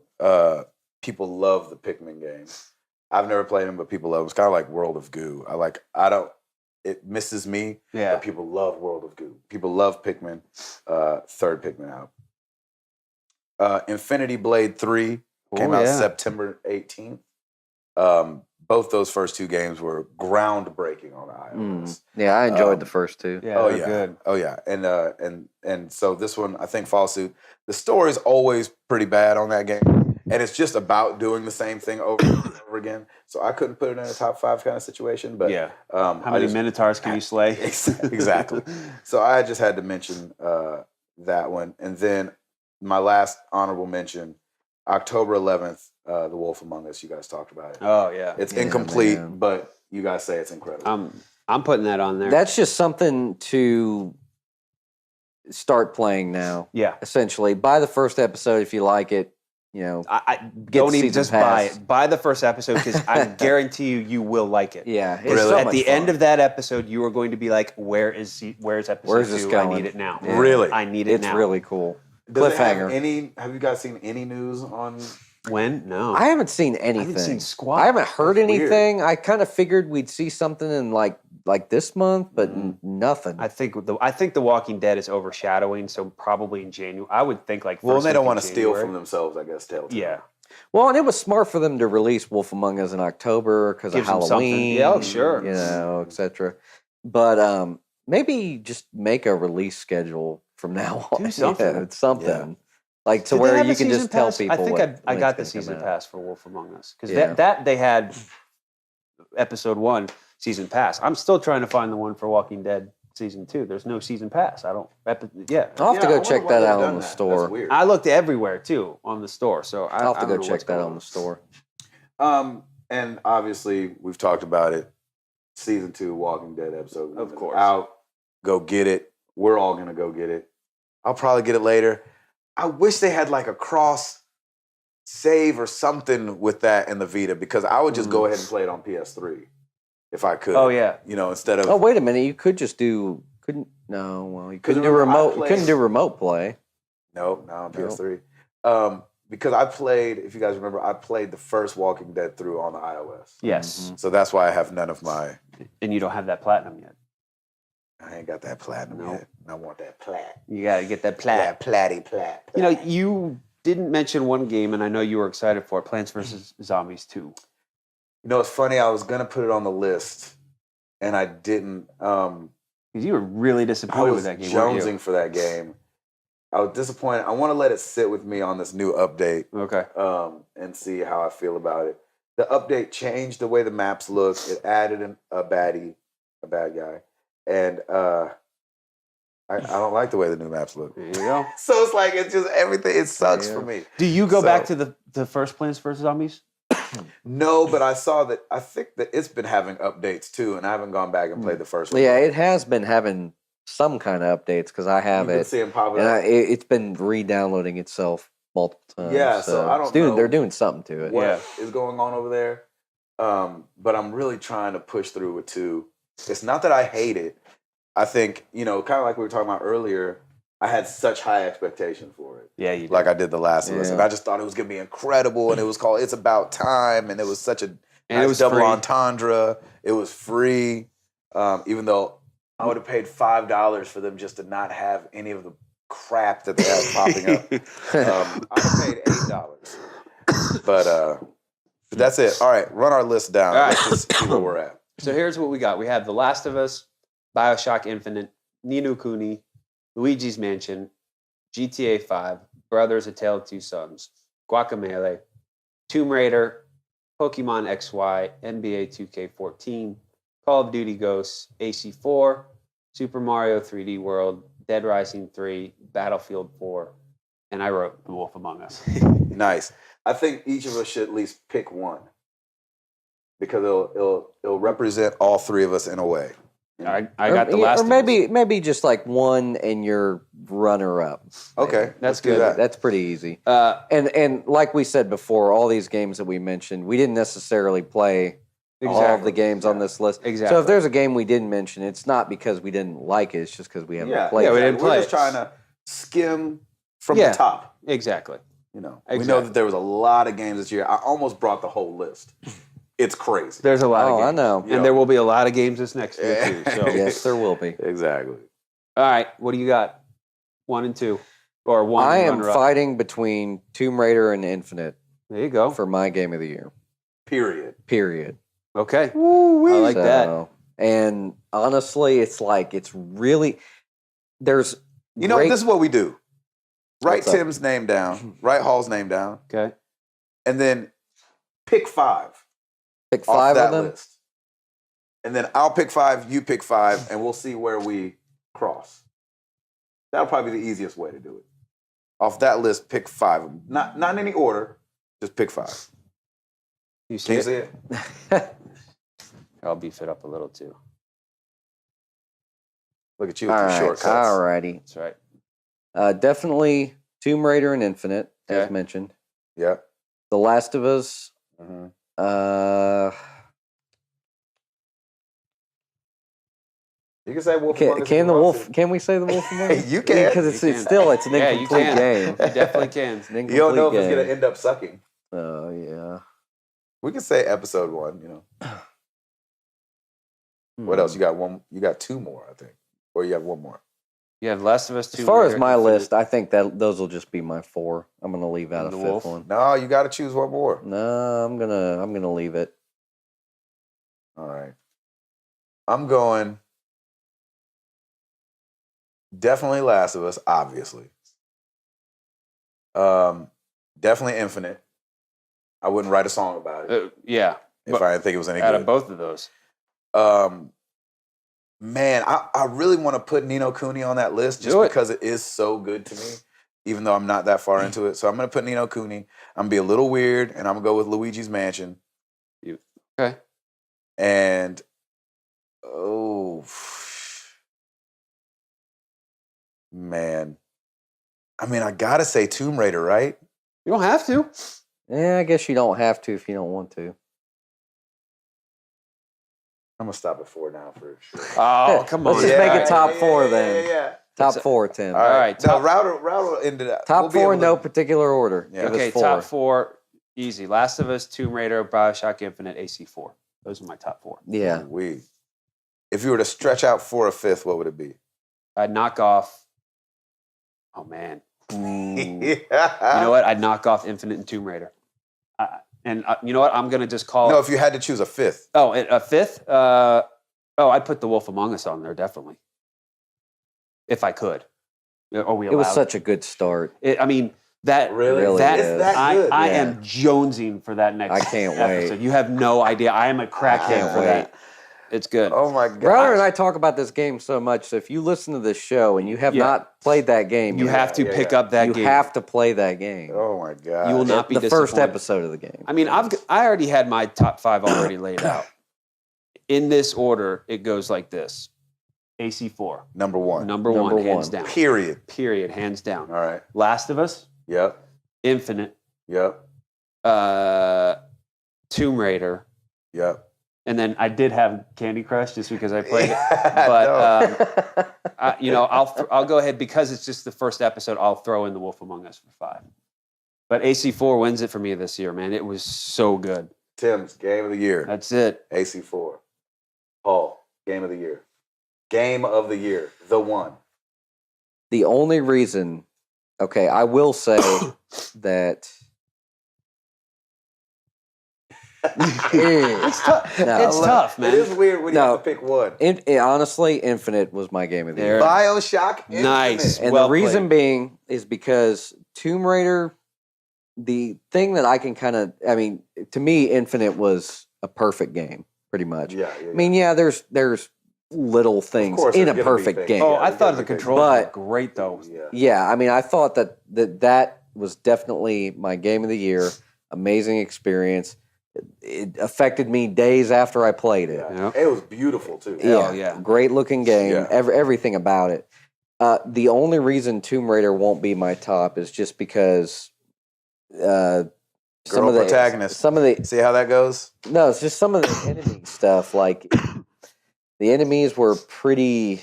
People love the Pikmin games. I've never played them, but people love them. It's kind of like World of Goo. It misses me, but people love World of Goo. People love Pikmin. Third Pikmin out. Infinity Blade 3 came out September 18th. Both those first 2 games were groundbreaking on iOS. Yeah, I enjoyed the first 2. Yeah, good. Oh yeah, and so this one I think follows suit. The story's always pretty bad on that game, and it's just about doing the same thing over and over again. So I couldn't put it in a top 5 kind of situation. But how many Minotaurs can you slay? Exactly. So I just had to mention that one, and then my last honorable mention, October 11th. The Wolf Among Us, you guys talked about it. Oh yeah, it's incomplete, but you guys say it's incredible. I'm putting that on there. That's just something to start playing now. Yeah, essentially, buy the first episode if you like it. I don't even just buy it. Buy the first episode because I guarantee you will like it. Yeah, it's so at the end of that episode, you are going to be like, "Where's episode Where's this 2? going? I need it now." Yeah. Really, I need it now. It's really cool. Cliffhanger. Have you guys seen any news on? When? No. I haven't seen anything. I haven't seen squat. I haven't heard That's anything. Weird. I kind of figured we'd see something in like this month, but nothing. I think The Walking Dead is overshadowing, so probably in January. I would think like. Well, they don't want to steal from themselves, I guess. Telltale. Yeah. Well, and it was smart for them to release Wolf Among Us in October because of Halloween. Yeah, sure. etc. But maybe just make a release schedule from now on. Do something. Yeah, it's something. Yeah. Like to where you can just tell people. I think I got the season pass for Wolf Among Us because that they had episode 1 season pass. I'm still trying to find the one for Walking Dead season 2. There's no season pass. I'll have to go check that out on the store. I looked everywhere too on the store, so I'll have to go check that out on the store. And obviously we've talked about it. Season 2 Walking Dead episode, of course, out. Go get it. We're all gonna go get it. I'll probably get it later. I wish they had like a cross save or something with that in the Vita because I would just go ahead and play it on PS3 if I could. Oh yeah. Instead of. Oh wait a minute, you could just do Couldn't no. Well, you 'Cause couldn't do remember, I remote. You couldn't played- do remote play. Nope, not on Nope. PS3. Because I played, if you guys remember, I played the first Walking Dead through on the iOS. Yes. So that's why I have none of my. And you don't have that platinum yet. I ain't got that platinum Nope. yet. I want that plat. You got to get that Yeah, plat. plat. You know, you didn't mention one game, and I know you were excited for it, Plants vs. Zombies 2. You know, it's funny. I was gonna put it on the list, and I didn't. Because you were really I disappointed was with that game, weren't jonesing for that game. I was disappointed. I want to let it sit with me on this new update. you? Okay. And see how I feel about it. The update changed the way the maps look. It added a bad guy, and I don't like the way the new maps look. There you go. So it's like it's just everything. It sucks Yeah. for me. Do you go So- back to the first Plants vs. Zombies? No, but I saw that. I think that it's been having updates too, and I haven't gone back and played the first one. Yeah, it has been having some kind of updates because I have You've been it, seeing pop and up. it's been re-downloading itself multiple times. Yeah, so I don't know They're doing something to it. What is going on over there? But I'm really trying to push through with 2. It's not that I hate it. I think, kind of like we were talking about earlier, I had such high expectations for it. Yeah, you did. Like I did The Last of Us. Yeah. And I just thought it was going to be incredible. And it was called It's About Time. And it was such a And nice it was double free. entendre. It was free. Even though I would have paid $5 for them just to not have any of the crap that they have popping up. I would have paid $8. But that's it. All right, run our list down. All right. Let's just see where we're at. So here's what we got. We have The Last of Us, Bioshock Infinite, Ni no Kuni, Luigi's Mansion, GTA 5, Brothers: A Tale of Two Sons, Guacamelee, Tomb Raider, Pokemon XY, NBA 2K14, Call of Duty Ghosts, AC4, Super Mario 3D World, Dead Rising 3, Battlefield 4, and I wrote The Wolf Among Us. Nice. I think each of us should at least pick one because it'll represent all 3 of us in a way. I got The Last or of Us. maybe just like one and your runner-up. Okay, That's let's do good. that. That's pretty easy. Uh, And like we said before, all these games that we mentioned, we didn't necessarily play all of the games on this list. Exactly. So if there's a game we didn't mention, it's not because we didn't like it. It's just because we haven't played Yeah, we it. didn't We're play just it. trying to skim from Yeah. the top. Exactly. We know Exactly. that there was a lot of games this year. I almost brought the whole list. It's crazy. There's a lot of Oh, games. I know. Yeah. And there will be a lot of games this next year, too. So. Yes, there will be. Exactly. All right, what do you got? 1 and 2, or 1 I and am runner-up. fighting between Tomb Raider and Infinite There you go. for my game of the year. Period. Period. Okay, I like that. So, and honestly, it's like it's really there's You know, great- this is what we do. Write What's up? Tim's name down. Write Hall's name down. Okay, And then pick 5 pick off 5 that of them. list. And then I'll pick 5, you pick 5, and we'll see where we cross. That'll probably be the easiest way to do it. Off that list, pick 5 of them. Not in any order, just pick 5. you see Can you it? see it? I'll beef it up a little too. Look at you with your shortcuts. Alrighty. That's right. Definitely Tomb Raider and Infinite, as Okay. mentioned. Yeah. The Last of Us. Mhm. You can say Wolf Among Us if Can you the want wolf? to. Can we say the Wolf Among Us? You can. because You it's can. still it's an Yeah, you incomplete can. game. You definitely can. It's an You don't know if incomplete it's going to game. end up sucking. Oh yeah. We can say episode 1, you know. What else? You got one. You got 2 more, I think. Or you have 1 more. You have Last of Us 2. As far as my list, I think that those will just be my 4. I'm gonna leave out a The 5th Wolf? one. No, you got to choose 1 more. No, I'm gonna leave it. All right. I'm going definitely Last of Us, obviously. Definitely Infinite. I wouldn't write a song about it yeah, if I didn't think it was any out good. of both of those. Man, I really want to put Ni no Kuni on that list just Do it. because it is so good to me, even though I'm not that far into it. So I'm going to put Ni no Kuni. I'm going to be a little weird, and I'm going to go with Luigi's Mansion. Okay. And, man. I mean, I got to say Tomb Raider, right? You don't have to. Yeah, I guess you don't have to if you don't want to. I'm gonna stop at 4 now for sure. Oh, come on. Let's just make it top 4 then. Yeah. Top 4, Tim. All right. Top- No, Router ended up. Top we'll be 4 in able no to- particular order. Yeah. Give Okay, us 4. top 4, easy. Last of Us, Tomb Raider, Bioshock Infinite, AC4. Those are my top 4. Yeah. If you were to stretch out for a fifth, what would it be? I'd knock off. Oh man. Ooh. You You know what? I'd knock off Infinite and Tomb Raider. You know what? I'm gonna just call No, it. if you had to choose a fifth. Oh, a fifth? I'd put The Wolf Among Us on there, definitely. If I could. Are we allowed? It was such a good start. I mean, that Really that, is. That good? I Yeah. am jonesing for that next I can't wait. episode. You have no idea. I am a crackhead can't for wait. that. It's good. Oh my god. Router and I talk about this game so much, so if you listen to this show and you have not played that game, You have to pick up that you game. have to play that game. Oh my god. You will not be the first disappointed. episode of the game. I mean, I already had my top 5 already laid out. In this order, it goes like this: AC4, Number one. number one, Number hands one. down. Period. Period, hands down. All right. Last of Us, Yep. Infinite, Yep. Tomb Raider, Yep. and then I did have Candy Crush just because I played it. No. But I'll go ahead because it's just the first episode. I'll throw in The Wolf Among Us for 5. But AC4 wins it for me this year, man. It was so good. Tim's game of the year. That's it. AC4. Paul, game of the year. Game of the year. The one. The only reason, okay, I will say that It's tough. No, It's tough, man. It is weird when you No. have to pick one. honestly, Infinite was my game of the There- year. Bioshock Infinite. Nice. And Well the reason played. being is because Tomb Raider, the thing that I can kind of, I mean, to me, Infinite was a perfect game, pretty much. Yeah. I mean, yeah, there's little things course in there's a gonna be perfect things. game. Oh, Yeah, I there's thought gotta the be things. controls were But- great, though. Yeah. Yeah, I mean, I thought that was definitely my game of the year. Amazing experience. It affected me days after I played it. Yeah. Yeah. It was beautiful too. Hell yeah. Great looking game. Yeah. Everything about it. The only reason Tomb Raider won't be my top is just because some Girl of the protagonist. some of the See how that goes? no, it's just some of the enemy stuff. Like the enemies were pretty.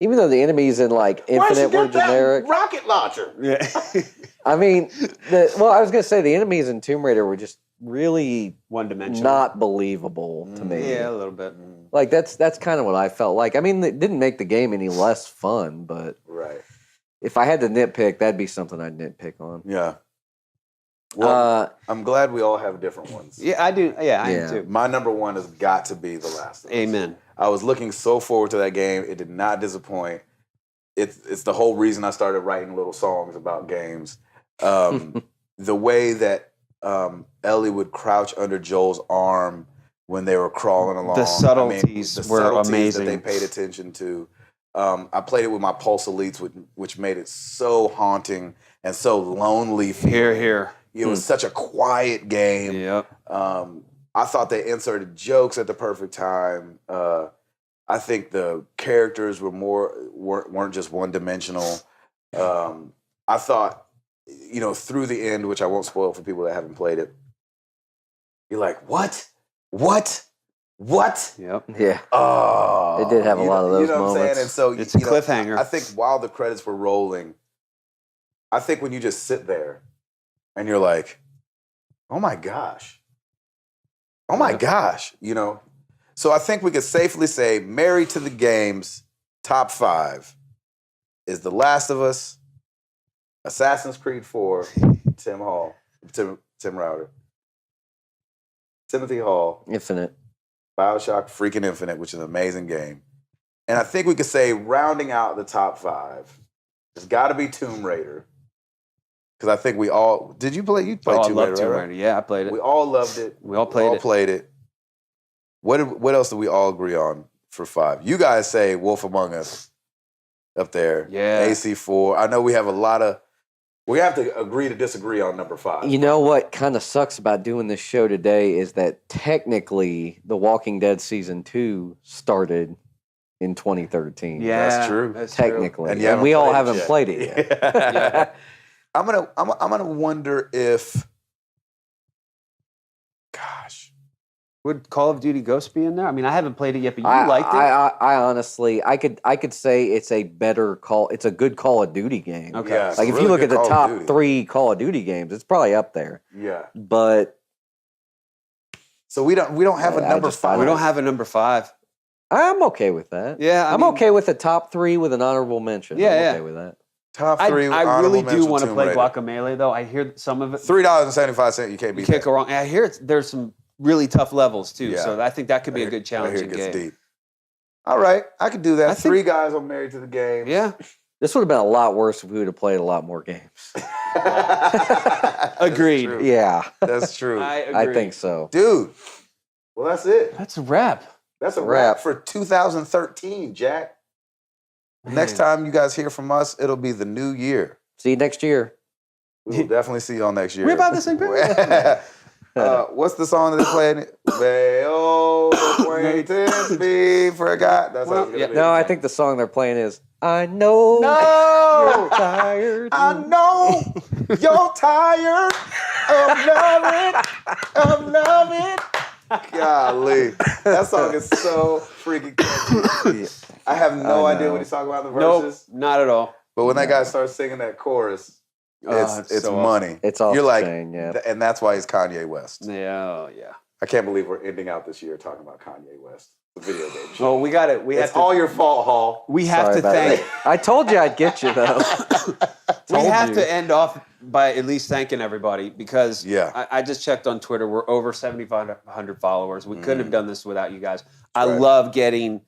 Even though the enemies in like Infinite were generic, rocket launcher. Yeah. I mean, I was gonna say the enemies in Tomb Raider were just really One dimensional. not believable to me. Yeah, a little bit. Like that's kind of what I felt like. I mean, it didn't make the game any less fun, but Right. if I had to nitpick, that'd be something I'd nitpick on. Yeah. Well, Uh, I'm glad we all have different ones. Yeah, I do. Yeah, I Yeah. am too. My number one has got to be The Last of Us. Amen. I was looking so forward to that game. It did not disappoint. It's the whole reason I started writing little songs about games. The way that Ellie would crouch under Joel's arm when they were crawling along. The subtleties were subtleties amazing. that they paid attention to. I played it with my Pulse Elites, which made it so haunting and so lonely. Here, here. It was such a quiet game. Yep. I thought they inserted jokes at the perfect time. I think the characters weren't just one dimensional. I thought, through the end, which I won't spoil for people that haven't played it, you're like, what? Yep. yeah. Oh, It did have a lot of those you know what I'm saying? moments. And so It's a cliffhanger. I think while the credits were rolling, I think when you just sit there and you're like, oh my gosh. Oh my gosh, So I think we could safely say Married to the Games top 5 is The Last of Us, Assassin's Creed 4, Tim Router, Timothy Hall, Infinite. Bioshock freaking Infinite, which is an amazing game. And I think we could say rounding out the top 5, it's got to be Tomb Raider. Because I think we all, did you play? You played Oh, I Tomb love Raider, Tomb right? Raider. Yeah, I played it. We all loved it. We all played it. What else do we all agree on for 5? You guys say Wolf Among Us up there. Yeah. AC4. I know we have we have to agree to disagree on number 5. You know what kind of sucks about doing this show today is that technically The Walking Dead season 2 started in 2013. Yeah, That's true. Technically. And And, you haven't we all played it haven't yet. played it yet. Yeah. I'm gonna wonder if, gosh, Would Call of Duty Ghosts be in there? I mean, I haven't played it yet, but you liked it. I honestly, I could say it's a it's a good Call of Duty game. Okay. Yeah, Like if you look at the top 3 Call of Duty games, it's probably up there. Yeah. But so we don't have a number 5. We don't have a number 5. I'm okay with that. Yeah, I'm okay with the top 3 with an honorable mention. Yeah, I'm okay with that. Top 3. I really do want to Tomb play Raider. Guacamelee though. I hear some of it. $3.75. You can't beat You can't that. go wrong. And I hear there's some really tough levels too. Yeah. So I think that could be a good I hear challenging it gets game. deep. All right, I could do that. I think- 3 guys are married to the game. Yeah. This would have been a lot worse if we would have played a lot more games. Agreed. True. Yeah, That's true. I agree. I think so. Dude, well, that's it. That's a wrap. That's a Wrap. wrap for 2013, Jack. Next time you guys hear from us, it'll be the new year. See you next year. We will definitely see y'all next year. We're about the same period. What's the song that they played? May old acquaintance be forgot. That's how it's gonna be. No, I think the song they're playing is I know you're tired. I know you're tired of loving. Golly, that song is so freaking catchy. I have no idea what he's talking about in the verses. Nope, not at all. But when that guy starts singing that chorus, it's so money. It's off You're the like, chain, yeah. and that's why he's Kanye West. Yeah, yeah. I can't believe we're ending out this year talking about Kanye West, the video game show. Well, we got it. We It's have to. all your fault, Hall. We have Sorry to about thank. that. I told you I'd get you though. We have you. to end off by at least thanking everybody because Yeah. I just checked on Twitter. We're over 7,500 followers. We couldn't have done this without you guys. I Right. love getting,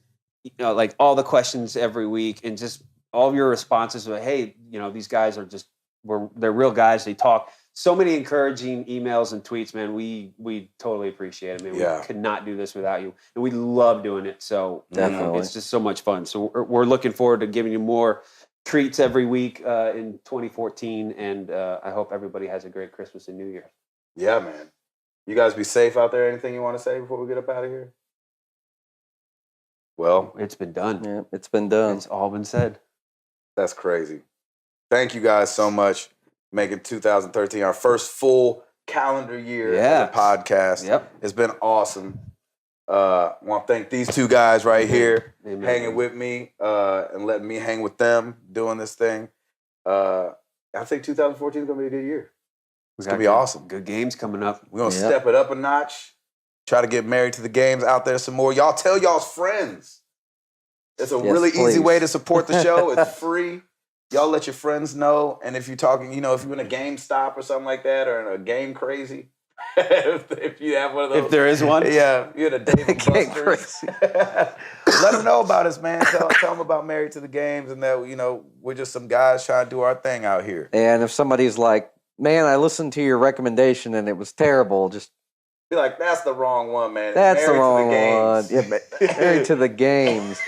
like all the questions every week and just all of your responses. Hey, these guys are they're real guys. They talk. So many encouraging emails and tweets, man. We totally appreciate it, man. Yeah. We could not do this without you, and we love doing it. So Definitely. it's just so much fun. So we're looking forward to giving you more treats every week in 2014, and I hope everybody has a great Christmas and New Year. Yeah, man. You guys be safe out there. Anything you want to say before we get up out of here? Well, It's been done. Yeah, it's been done. It's all been said. that's crazy. Thank you guys so much. Making 2013 our first full calendar year as a podcast. Yep. It's been awesome. Want to thank these 2 guys right here Amen. hanging with me and letting me hang with them doing this thing. I think 2014 is going to be a good year. It's going to be awesome. Good games coming up. We're going to Yep. step it up a notch. Try to get married to the games out there some more. Y'all tell y'all's friends. It's a Yes, really easy please. way to support the show. It's free. Y'all let your friends know. And if you're talking, if you're in a GameStop or something like that, or in a Game Crazy, if you have one of those. If there is one. Yeah, you're in a Dave & Game Buster's. Let them know about us, man. Tell them about Married to the Games and that, we're just some guys trying to do our thing out here. And if somebody's like, man, I listened to your recommendation and it was terrible, just Be like, that's the wrong one, man. that's the Married to wrong Games. one. Yeah, Married to the Games.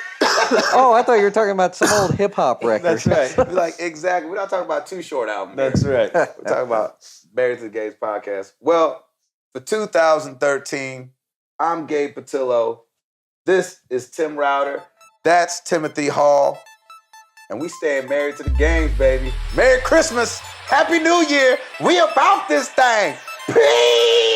Oh, I thought you were talking about some old hip hop record. That's right. Be like, exactly. We're not talking about Too Short album. That's right. We're talking about Married to the Games podcast. Well, for 2013, I'm Gabe Patillo. This is Tim Router. That's Timothy Hall. And we staying married to the games, baby. Merry Christmas. Happy New Year. We about this thing. Peace.